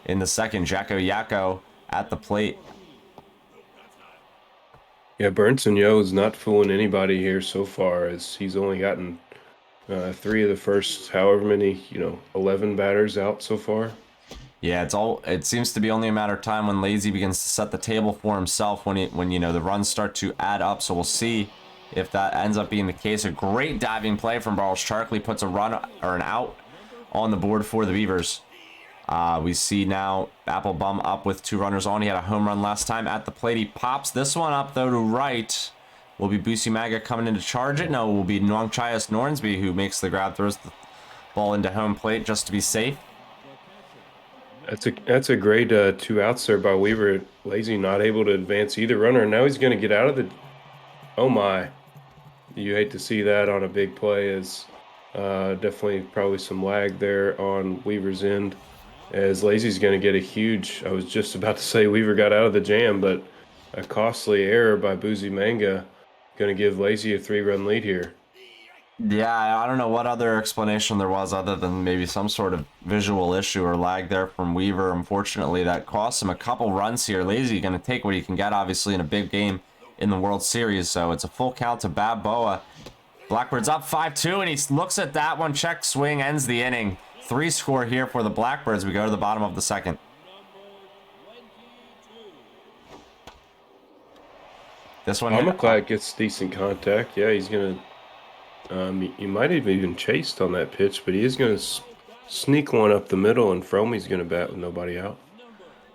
in the second. Jacko Yako at the plate. Yeah, Burnson Yo is not fooling anybody here so far, as he's only gotten 3 of the first however many, 11 batters out so far. Yeah, it seems to be only a matter of time when Lazy begins to set the table for himself when the runs start to add up. So we'll see if that ends up being the case. A great diving play from Barles Charkley puts a run or an out on the board for the Beavers. We see now Applebum up with 2 runners on. He had a home run last time at the plate. He pops this one up though to right. Will be Busi Maga coming in to charge it? No, it will be Nwangchayas Nornsby who makes the grab, throws the ball into home plate just to be safe. That's a great 2 outs there by Weaver. Lazy not able to advance either runner. Now he's going to get out of the... Oh my. You hate to see that on a big play, as definitely probably some lag there on Weaver's end, as Lazy's going to get a huge... I was just about to say Weaver got out of the jam, but a costly error by Busi Manga going to give Lazy a 3-run lead here. Yeah, I don't know what other explanation there was other than maybe some sort of visual issue or lag there from Weaver. Unfortunately, that cost him a couple runs here. Lazy going to take what he can get, obviously, in a big game in the World Series. So it's a full count to Balboa. Blackbirds up 5-2, and he looks at that one. Check swing, ends the inning. 3 score here for the Blackbirds. We go to the bottom of the second. This one... Almaclack gets decent contact. Yeah, he's going to... he might have even chased on that pitch, but he is going to sneak one up the middle, and Fromey's going to bat with nobody out.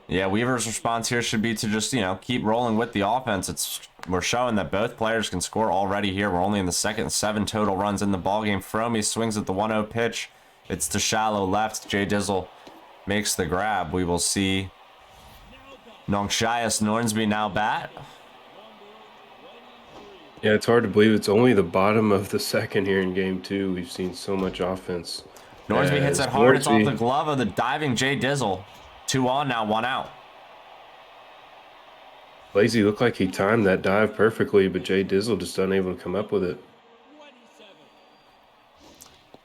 Yeah, Weaver's response here should be to just, keep rolling with the offense. We're showing that both players can score already here. We're only in the second, 7 total runs in the ballgame. Fromey swings at the 1-0 pitch. It's to shallow left. Jay Dizzle makes the grab. We will see Nwangchayas Nornsby now bat. Yeah, it's hard to believe it's only the bottom of the second here in game 2. We've seen so much offense. Nornsby hits it hard. It's off the glove of the diving Jay Dizzle. 2 on now, 1 out. Lazy looked like he timed that dive perfectly, but Jay Dizzle just unable to come up with it.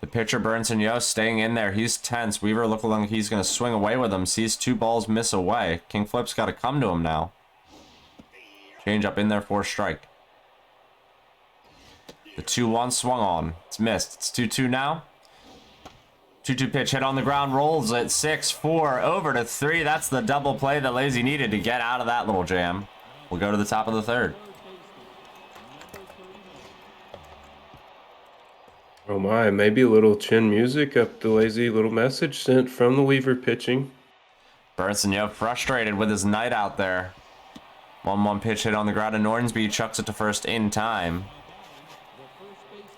The pitcher, Burnson Yo, staying in there. He's tense. Weaver looking like he's going to swing away with him. Sees 2 balls miss away. King Flip's got to come to him now. Change up in there for a strike. The 2-1 swung on. It's missed. It's 2-2 now. 2-2 pitch hit on the ground. Rolls at 6-4 over to 3. That's the double play that Lazy needed to get out of that little jam. We'll go to the top of the third. Oh my, maybe a little chin music up the Lazy. Little message sent from the Weaver pitching. Burnson, frustrated with his night out there. 1-1 pitch hit on the ground, and Nornsby chucks it to first in time.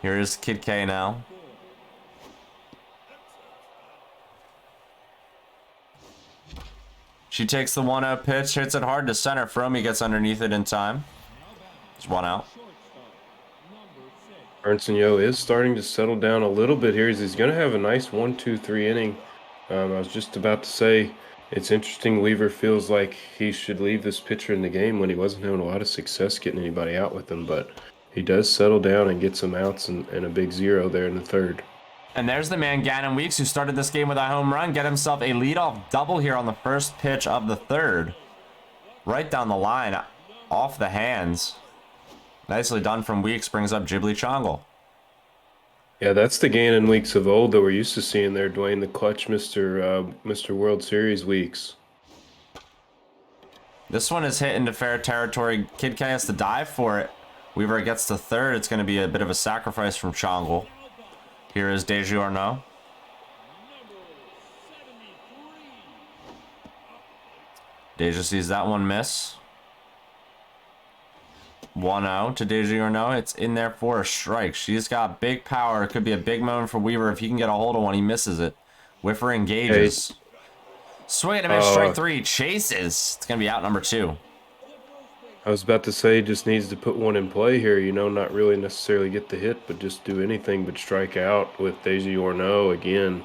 Here is Kid K now. She takes the 1-0 pitch, hits it hard to center. Fromey gets underneath it in time. It's 1 out. Burnson Yo is starting to settle down a little bit here. He's going to have a nice 1-2-3 inning. I was just about to say, it's interesting Weaver feels like he should leave this pitcher in the game when he wasn't having a lot of success getting anybody out with him, but he does settle down and get some outs and a big 0 there in the third. And there's the man, Gannon Weeks, who started this game with a home run. Get himself a leadoff double here on the first pitch of the third. Right down the line, off the hands. Nicely done from Weeks, brings up Ghibli Chongle. Yeah, that's the Gannon Weeks of old that we're used to seeing there, Dwayne, the clutch Mr. World Series Weeks. This one is hit into fair territory. Kid K has to dive for it. Weaver gets to third. It's going to be a bit of a sacrifice from Chongle. Here is Deju Arnaud. Deja sees that one miss. 1-0 to Deja Arnaud. It's in there for a strike. She's got big power. It could be a big moment for Weaver if he can get a hold of one. He misses it. Whiffer engages. Swing and a miss, strike 3. Chases. It's going to be out number 2. I was about to say, just needs to put one in play here, not really necessarily get the hit, but just do anything but strike out with Deji Orno again.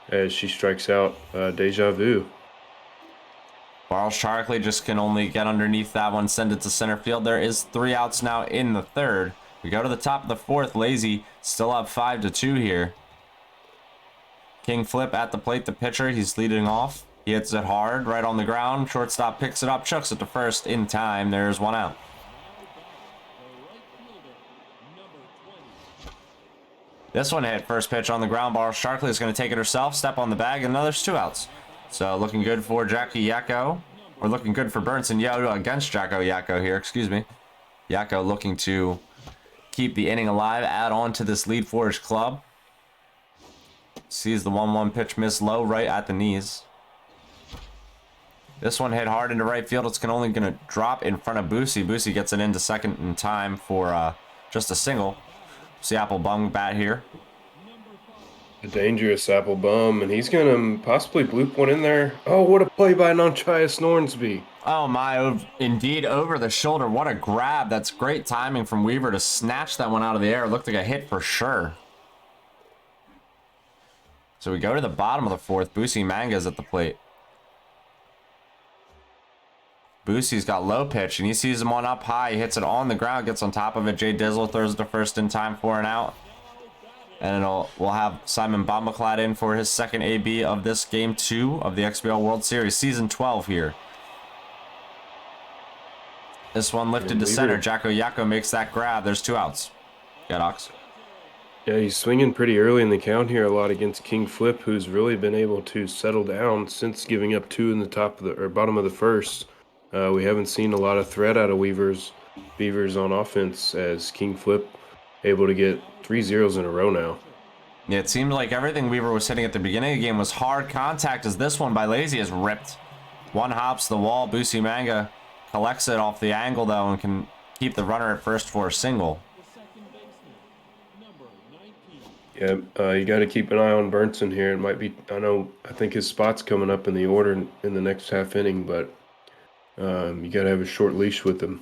as she strikes out Deja Vu. Barles Charkley just can only get underneath that one, send it to center field. There is 3 outs now in the third. We go to the top of the fourth. Lazy still up 5-2 here. King Flip at the plate, the pitcher. He's leading off. He hits it hard, right on the ground. Shortstop picks it up, chucks it to first in time. There's 1 out. This one hit first pitch on the ground. Barles Charkley is going to take it herself, step on the bag, and now there's 2 outs. So looking good for Jackie Yako, or looking good for Burnson Yo against Jacko Yako here, excuse me. Yako looking to keep the inning alive, add on to this lead for his club. Sees the 1-1 pitch miss low right at the knees. This one hit hard into right field. It's only going to drop in front of Boosie. Boosie gets it into second in time for just a single. Seattle bung bat here. A dangerous apple bum, and he's going to possibly bloop one in there. Oh, what a play by Nonchias Nornsby. Oh my, indeed, over the shoulder. What a grab. That's great timing from Weaver to snatch that one out of the air. It looked like a hit for sure. So we go to the bottom of the fourth. Boosie Manga's at the plate. Boosie's got low pitch, and he sees him on up high. He hits it on the ground, gets on top of it. Jay Dizzle throws it to first in time for an out. And we'll have Simon Bombaclad in for his second AB of this Game 2 of the XBL World Series, Season 12 here. This one lifted to center. Jacko Yako makes that grab. There's 2 outs. Got Ox. Yeah, he's swinging pretty early in the count here a lot against King Flip, who's really been able to settle down since giving up 2 in the bottom of the first. We haven't seen a lot of threat out of Beavers on offense, as King Flip able to get 3 zeros in a row now. Yeah, it seemed like everything Weaver was hitting at the beginning of the game was hard contact, as this one by Lazy is ripped. One hops the wall. Boosie Manga collects it off the angle, though, and can keep the runner at first for a single. Yeah, you got to keep an eye on Burnson here. It might be, I think his spot's coming up in the order in the next half inning, but you got to have a short leash with him.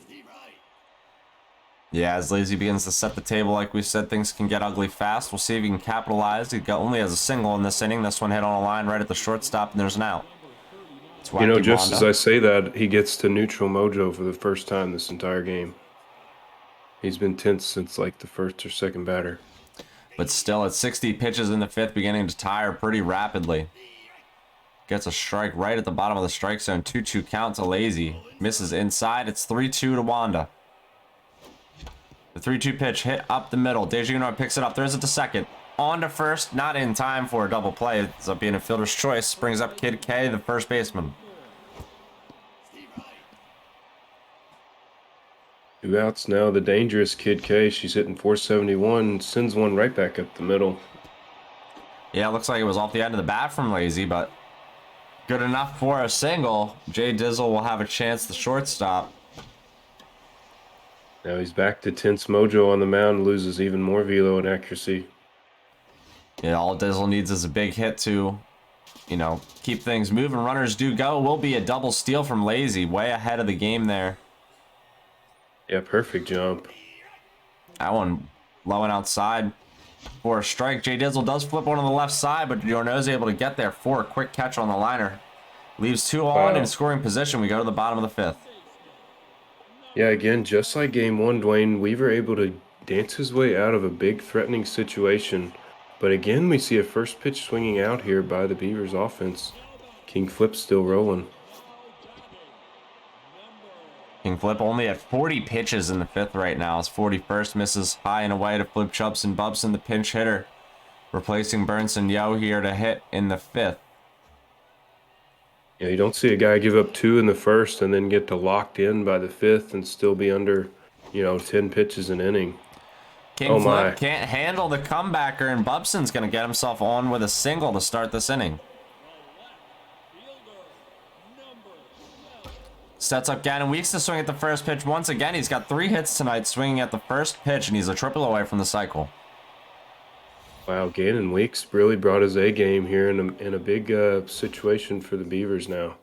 Yeah, as Lazy begins to set the table, like we said, things can get ugly fast. We'll see if he can capitalize. He only has a single in this inning. This one hit on a line right at the shortstop, and there's an out. Just as I say that, he gets to neutral mojo for the first time this entire game. He's been tense since like the first or second batter. But still, at 60 pitches in the fifth, beginning to tire pretty rapidly. Gets a strike right at the bottom of the strike zone. 2-2 count to Lazy. Misses inside. It's 3-2 to Wanda. The 3-2 pitch hit up the middle. Dejanor picks it up. Throws it to second. On to first. Not in time for a double play. It's up being a fielder's choice. Brings up Kid K, the first baseman. 2 outs now. The dangerous Kid K. She's hitting 471. Sends one right back up the middle. Yeah, it looks like it was off the end of the bat from Lazy, but good enough for a single. Jay Dizzle will have a chance, the shortstop. Now he's back to tense mojo on the mound. Loses even more velo and accuracy. Yeah, all Dizzle needs is a big hit to, keep things moving. Runners do go. Will be a double steal from Lazy. Way ahead of the game there. Yeah, perfect jump. That one low and outside for a strike. Jay Dizzle does flip one on the left side, but Jorno's able to get there for a quick catch on the liner. Leaves 2 on in scoring position. We go to the bottom of the fifth. Yeah, again, just like game 1, Dwayne, Weaver able to dance his way out of a big threatening situation. But again, we see a first pitch swinging out here by the Beavers offense. King Flip still rolling. King Flip only at 40 pitches in the fifth right now. His 41st misses high and away to Flip Chubbs and Bubson, the pinch hitter. Replacing Burnson Yo here to hit in the fifth. Yeah, you don't see a guy give up 2 in the first and then get to locked in by the fifth and still be under, 10 pitches an inning. King Flip can't handle the comebacker, and Bubson's going to get himself on with a single to start this inning. Sets up Gannon Weeks to swing at the first pitch once again. He's got 3 hits tonight swinging at the first pitch, and he's a triple away from the cycle. Wow, Gannon Weeks really brought his A game here in a big situation for the Beavers now.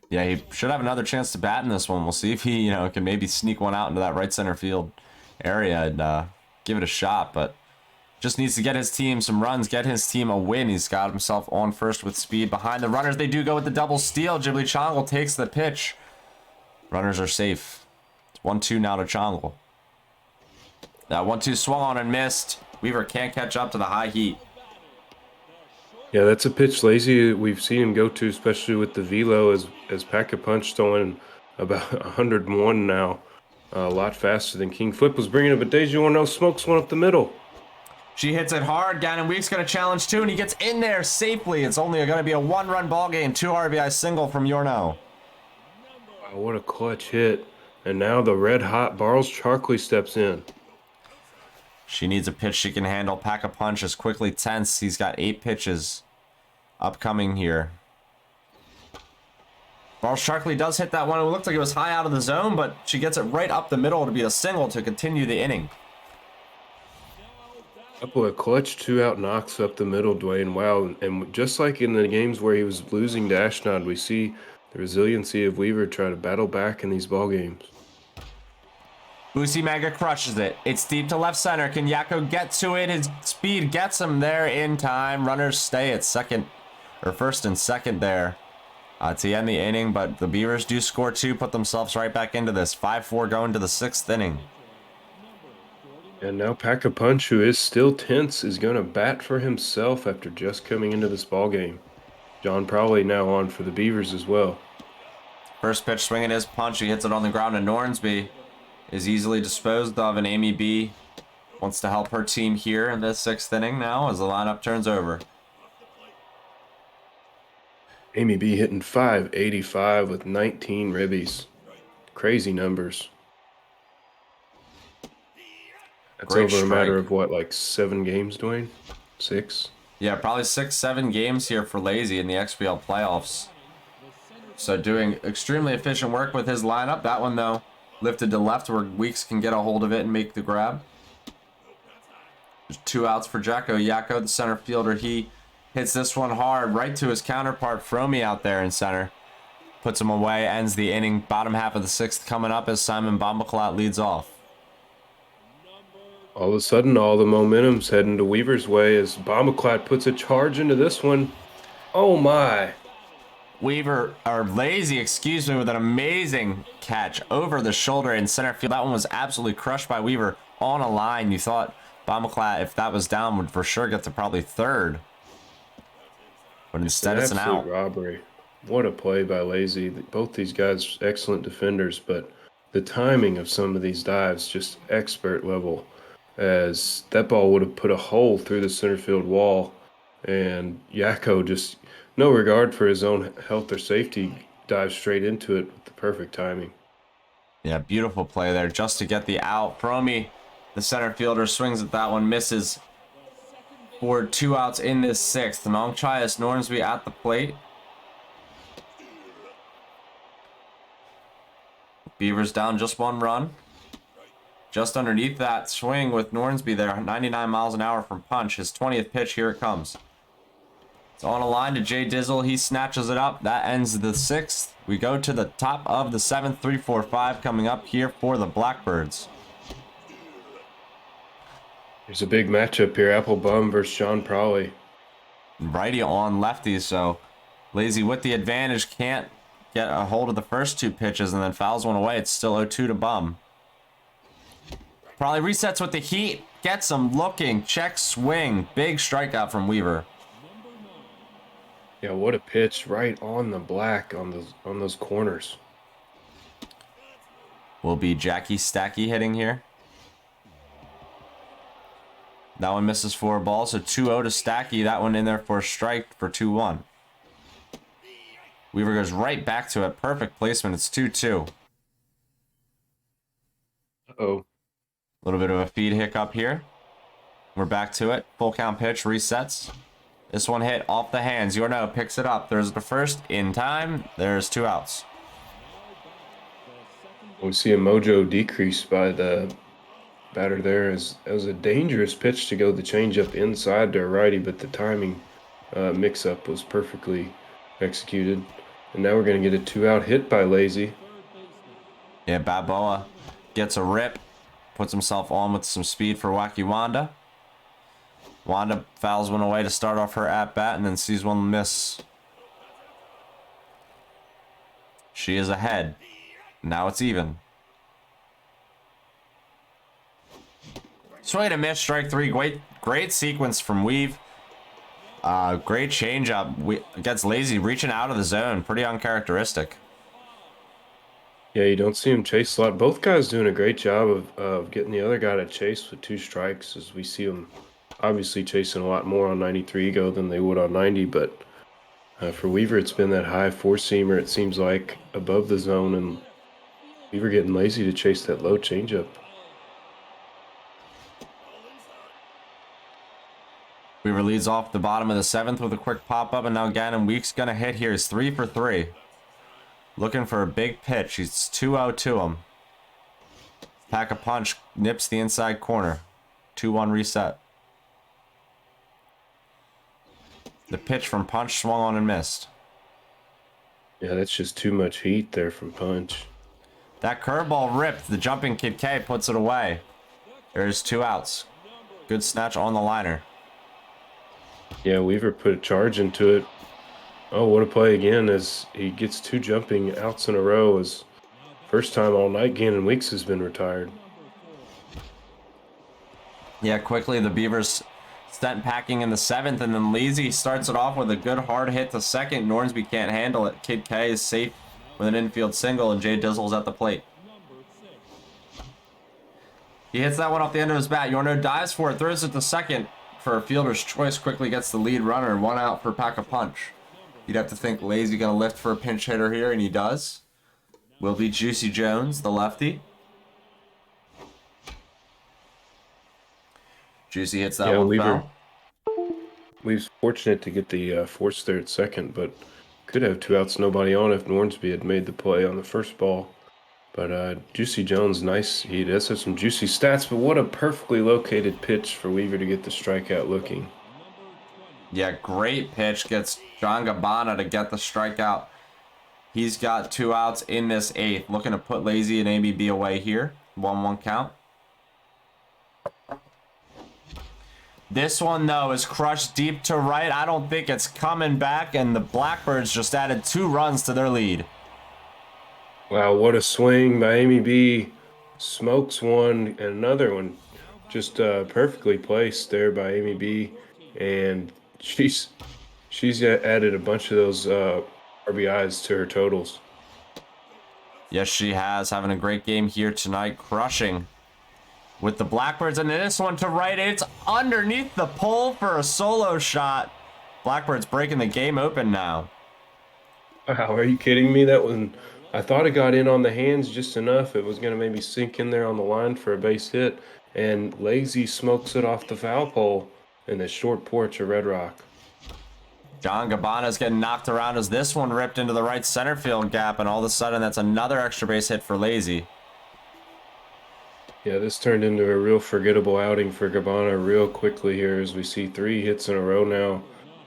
Yeah, he should have another chance to bat in this one. We'll see if he, can maybe sneak one out into that right center field area and give it a shot. But Just needs to get his team some runs, get his team a win. He's got himself on first with speed. Behind the runners, they do go with the double steal. Ghibli Chongle takes the pitch. Runners are safe. It's 1-2 now to Chongle. That 1-2 swung on and missed. Weaver can't catch up to the high heat. Yeah, that's a pitch Lazy we've seen him go to, especially with the velo as Pack-a-Punch throwing about 101 now. A lot faster than King Flip was bringing it, but Deja Orno smokes one up the middle. She hits it hard. Gannon Week's going to challenge too, and he gets in there safely. It's only going to be a 1-run ball game. 2 RBI single from Yorno. Wow, what a clutch hit. And now the red-hot Barles Charkley steps in. She needs a pitch she can handle. Pack-a-Punch is quickly tense. He's got 8 pitches upcoming here. Barles Charkley does hit that one. It looked like it was high out of the zone, but she gets it right up the middle to be a single to continue the inning. Couple of clutch 2-out knocks up the middle, Dwayne. Wow, and just like in the games where he was losing to Ashnod, we see the resiliency of Weaver try to battle back in these ball games. Boosie Mega crushes it. It's deep to left center. Can Yakko get to it? His speed gets him there in time. Runners stay at first and second there to end the inning, but the Beavers do score 2, put themselves right back into this. 5-4 going to the 6th inning. And now Pack-a-Punch, who is still tense, is going to bat for himself after just coming into this ball game. John Prowley now on for the Beavers as well. First pitch swinging his punch. He hits it on the ground, and Nornsby is easily disposed of, and Amy B wants to help her team here in the 6th inning now as the lineup turns over. Amy B hitting .585 with 19 ribbies. Crazy numbers. That's Great over a matter strike. of what, like 7 games, Dwayne? 6? Yeah, probably 6-7 games here for Lazy in the XBL playoffs. So doing extremely efficient work with his lineup. That one, though, lifted to left where Weeks can get a hold of it and make the grab. There's 2 outs for Jacko. Yakko, the center fielder, he hits this one hard right to his counterpart, Fromy, out there in center. Puts him away, ends the inning. Bottom half of the 6th coming up as Simon Bombaclat leads off. All of a sudden, all the momentum's heading to Weaver's way as Bombaclat puts a charge into this one. Oh my. Lazy, excuse me, with an amazing catch over the shoulder in center field. That one was absolutely crushed by Weaver on a line. You thought Bombaclat, if that was down, would for sure get to probably 3rd. But instead, it's an out. Absolute robbery. What a play by Lazy. Both these guys, excellent defenders, but the timing of some of these dives, just expert level. As that ball would have put a hole through the center field wall, and Yakko, just no regard for his own health or safety, dives straight into it with the perfect timing. Yeah, beautiful play there just to get the out. Fromy, the center fielder, swings at that one, misses for 2 outs in this 6th. Nongchias Nornsby at the plate. Beavers down just 1 run. Just underneath that swing with Nornsby there, 99 miles an hour from punch. His 20th pitch, here it comes. It's on a line to Jay Dizzle. He snatches it up. That ends the 6th. We go to the top of the 7th, 3-4-5 coming up here for the Blackbirds. There's a big matchup here, Apple Bum versus John Prowley. Righty on lefty, so Lazy with the advantage can't get a hold of the first 2 pitches and then fouls one away. It's still 0-2 to Bum. Probably resets with the heat. Gets him looking. Check swing. Big strikeout from Weaver. Yeah, what a pitch right on the black on those corners. Will be Jackie Stacky hitting here. That one misses for a ball, so 2-0 to Stacky. That one in there for a strike for 2-1. Weaver goes right back to it. Perfect placement. It's 2-2. Uh-oh. A little bit of a feed hiccup here. We're back to it. Full count pitch, resets. This one hit off the hands. Yorno picks it up. There's the first in time. There's 2 outs. We see a mojo decrease by the batter there. It was a dangerous pitch to go the changeup inside to a righty, but the timing mix-up was perfectly executed. And now we're going to get a 2-out hit by Lazy. Yeah, Balboa gets a rip. Puts himself on with some speed for Wacky Wanda. Wanda fouls one away to start off her at-bat and then sees one miss. She is ahead. Now it's even. Swing and a miss, strike three. Great sequence from Weave. Great changeup. Gets lazy, reaching out of the zone. Pretty uncharacteristic. Yeah, you don't see him chase a lot. Both guys doing a great job of getting the other guy to chase with 2 strikes, as we see him obviously chasing a lot more on 93 ego than they would on 90. But for Weaver, it's been that high 4-seamer, it seems like, above the zone, and Weaver getting lazy to chase that low changeup. Weaver leads off the bottom of the 7th with a quick pop-up, and now Gannon Week's going to hit here. He's 3 for 3. Looking for a big pitch. He's 2-0 to him. Pack a punch, nips the inside corner. 2-1 reset. The pitch from Punch swung on and missed. Yeah, that's just too much heat there from Punch. That curveball ripped. The jumping Kid K puts it away. There's 2 outs. Good snatch on the liner. Yeah, Weaver put a charge into it. Oh, what a play again as he gets 2 jumping outs in a row. As first time all night Gannon Weeks has been retired. Yeah, quickly the Beavers stent packing in the 7th, and then Lazy starts it off with a good hard hit to second. Nornsby can't handle it. Kid K is safe with an infield single, and Jay Dizzle's at the plate. He hits that one off the end of his bat. Yorno dives for it, throws it to second for a fielder's choice, quickly gets the lead runner. 1 out for Pack a Punch. You'd have to think Lazy gonna lift for a pinch hitter here, and he does. Will be Juicy Jones, the lefty. Juicy hits that one foul. Weaver's fortunate to get the force there at second, but could have 2 outs, nobody on if Nornsby had made the play on the first ball. But Juicy Jones, nice. He does have some juicy stats, but what a perfectly located pitch for Weaver to get the strikeout looking. Yeah, great pitch. Gets John Gabbana to get the strikeout. He's got 2 outs in this 8th. Looking to put Lazy and ABB away here. 1-1 count. This one, though, is crushed deep to right. I don't think it's coming back, and the Blackbirds just added 2 runs to their lead. Wow, what a swing by Amy B. Smokes one and another one. Just perfectly placed there by Amy B. And she's added a bunch of those RBIs to her totals. Yes, she has. Having a great game here tonight. Crushing with the Blackbirds. And this one to right. It's underneath the pole for a solo shot. Blackbirds breaking the game open now. Wow, are you kidding me? That one, I thought it got in on the hands just enough. It was going to maybe sink in there on the line for a base hit. And Lazy smokes it off the foul pole in the short porch of Red Rock. John Gabbana's getting knocked around as this one ripped into the right center field gap, and all of a sudden that's another extra base hit for Lazy. Yeah, this turned into a real forgettable outing for Gabbana real quickly here as we see 3 hits in a row now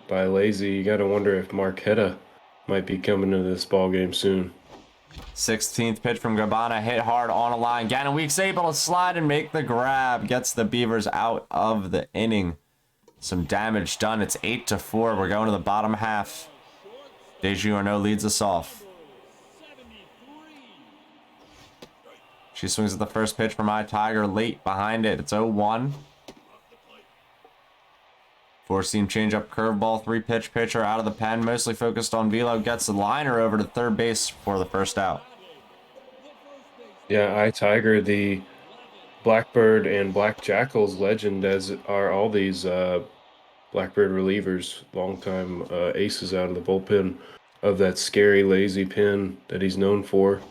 by Lazy. You got to wonder if Marquetta might be coming into this ball game soon. 16th pitch from Gabbana, hit hard on a line. Gannon Weeks able to slide and make the grab. Gets the Beavers out of the inning. Some damage done. It's 8-4. We're going to the bottom half. Desjardins leads us off. She swings at the first pitch from Tiger late behind it. It's 0-1. 4-seam changeup, curveball, 3-pitch pitcher out of the pen, mostly focused on velo. Gets the liner over to third base for the first out. Yeah, Tiger, the Blackbird and Black Jackals legend, as are all these Blackbird relievers, longtime aces out of the bullpen of that scary Lazy pen that he's known for.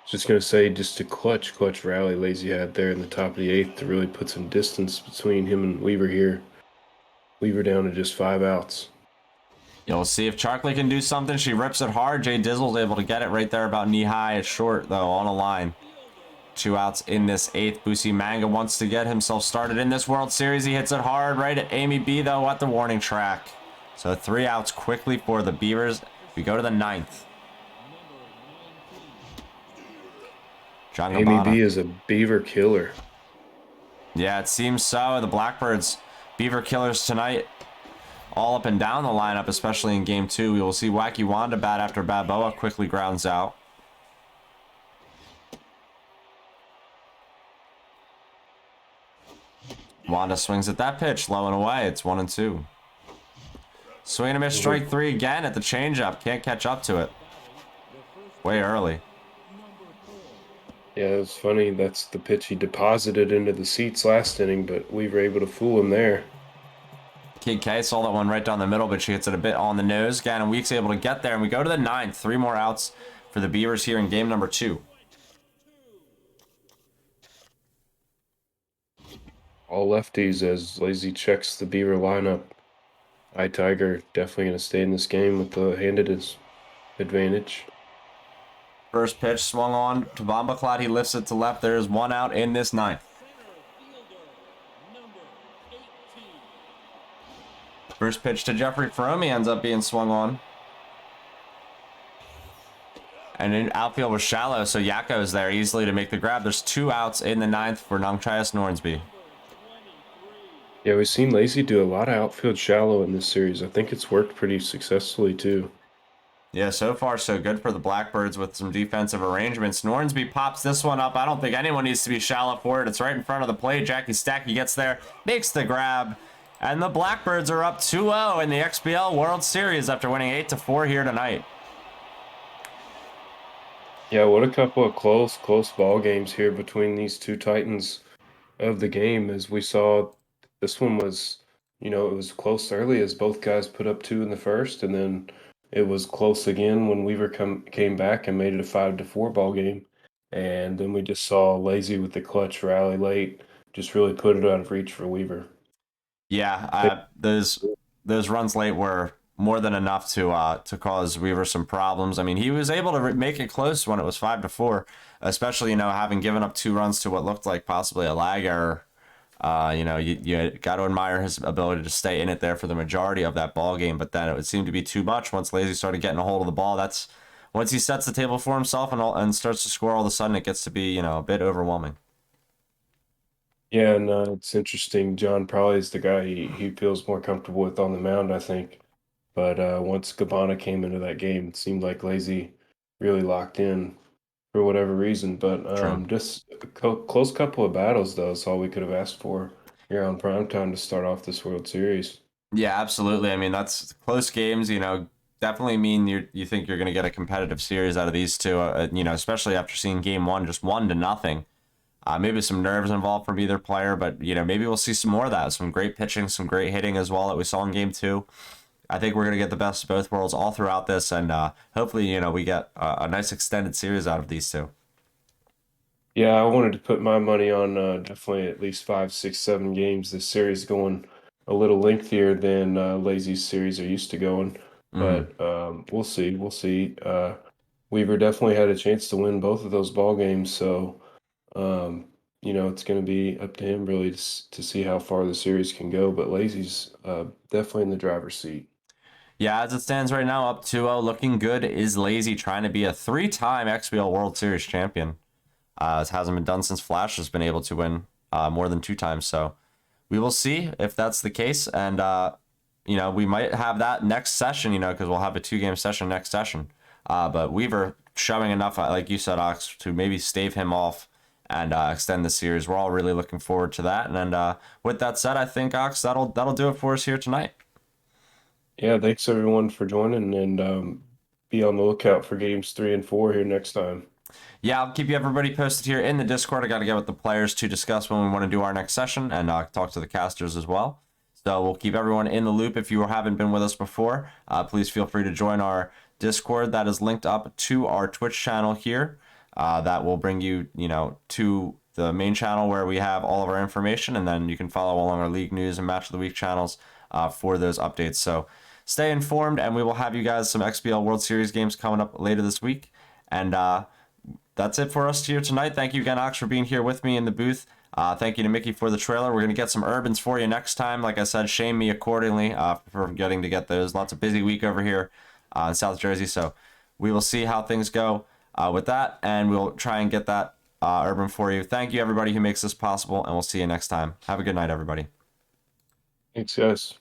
Just going to say, just a clutch rally Lazy had there in the top of the 8th to really put some distance between him and Weaver here. Weaver down to just 5 outs. You'll see if Charkley can do something. She rips it hard. Jay Dizzle's able to get it right there about knee-high. It's short, though, on a line. 2 outs in this 8th. Busi Manga wants to get himself started in this World Series. He hits it hard right at Amy B, though, at the warning track. So 3 outs quickly for the Beavers. We go to the 9th. John Amy Gabbana. B is a Beaver killer. Yeah, it seems so. The Blackbirds, Beaver Killers tonight, all up and down the lineup, especially in game 2. We will see Wacky Wanda bat after Balboa quickly grounds out. Wanda swings at that pitch, low and away. It's 1-2. Swing and a miss, strike 3 again at the changeup. Can't catch up to it. Way early. Yeah, it was funny. That's the pitch he deposited into the seats last inning, but we were able to fool him there. Kid K saw that one right down the middle, but she hits it a bit on the nose. Gannon Weeks able to get there, and we go to the 9th. 3 more outs for the Beavers here in game number 2. All lefties as Lazy checks the Beaver lineup. Tiger definitely going to stay in this game with the handed advantage. First pitch swung on to Bombaclad. He lifts it to left. There is 1 out in this 9th. First pitch to Jeffrey Ferromi ends up being swung on. And in outfield was shallow, so Yakko's there easily to make the grab. There's 2 outs in the 9th for Nongchayas Nornsby. Yeah, we've seen Lazy do a lot of outfield shallow in this series. I think it's worked pretty successfully too. Yeah, so far so good for the Blackbirds with some defensive arrangements. Nornsby pops this one up. I don't think anyone needs to be shallow for it. It's right in front of the plate. Jackie Stackey gets there, makes the grab. And the Blackbirds are up 2-0 in the XBL World Series after winning 8-4 here tonight. Yeah, what a couple of close ball games here between these two Titans of the game. As we saw, this one was, it was close early as both guys put up 2 in the first, and then it was close again when Weaver came back and made it a 5-4 ball game. And then we just saw Lazy with the clutch rally late, just really put it out of reach for Weaver. Yeah, those runs late were more than enough to cause Weaver some problems. I mean, he was able to make it close when it was 5-4, especially having given up 2 runs to what looked like possibly a lag error. You got to admire his ability to stay in it there for the majority of that ball game, but then it would seem to be too much once Lazy started getting a hold of the ball. That's once he sets the table for himself and starts to score, all of a sudden it gets to be a bit overwhelming. Yeah, and it's interesting. John probably is the guy he feels more comfortable with on the mound, I think. But once Gabbana came into that game, it seemed like Lazy really locked in for whatever reason. But just a close couple of battles, though, is all we could have asked for here on primetime to start off this World Series. Yeah, absolutely. I mean, that's close games, definitely mean you think you're going to get a competitive series out of these two, especially after seeing game 1, just 1-0. Maybe some nerves involved from either player, but, maybe we'll see some more of that. Some great pitching, some great hitting as well that we saw in game 2. I think we're going to get the best of both worlds all throughout this, and hopefully, we get a nice extended series out of these two. Yeah, I wanted to put my money on definitely at least 5, 6, 7 games. This series going a little lengthier than Lazy's series are used to going, but we'll see. We'll see. Weaver definitely had a chance to win both of those ball games, so it's going to be up to him really to see how far the series can go. But Lazy's definitely in the driver's seat. Yeah, as it stands right now, up 2-0, looking good is Lazy, trying to be a 3-time XBL World Series champion. It hasn't been done since Flash has been able to win more than 2 times. So we will see if that's the case. And, we might have that next session, because we'll have a 2-game session next session. But Weaver showing enough, like you said, Ox, to maybe stave him off and extend the series. We're all really looking forward to that. And with that said, I think, Ox, that'll do it for us here tonight. Yeah, thanks everyone for joining, and be on the lookout for games 3 and 4 here next time. Yeah, I'll keep everybody posted here in the Discord. I got to get with the players to discuss when we want to do our next session and talk to the casters as well. So we'll keep everyone in the loop. If you haven't been with us before, please feel free to join our Discord that is linked up to our Twitch channel here. That will bring you, to the main channel where we have all of our information, and then you can follow along our league news and match of the week channels for those updates. So stay informed, and we will have you guys some XBL World Series games coming up later this week. And that's it for us here tonight. Thank you again, Ox, for being here with me in the booth. Thank you to Mickey for the trailer. We're going to get some Urbans for you next time. Like I said, shame me accordingly for forgetting to get those. Lots of busy week over here in South Jersey, so we will see how things go with that, and we'll try and get that Urban for you. Thank you, everybody who makes this possible, and we'll see you next time. Have a good night, everybody. Thanks, guys.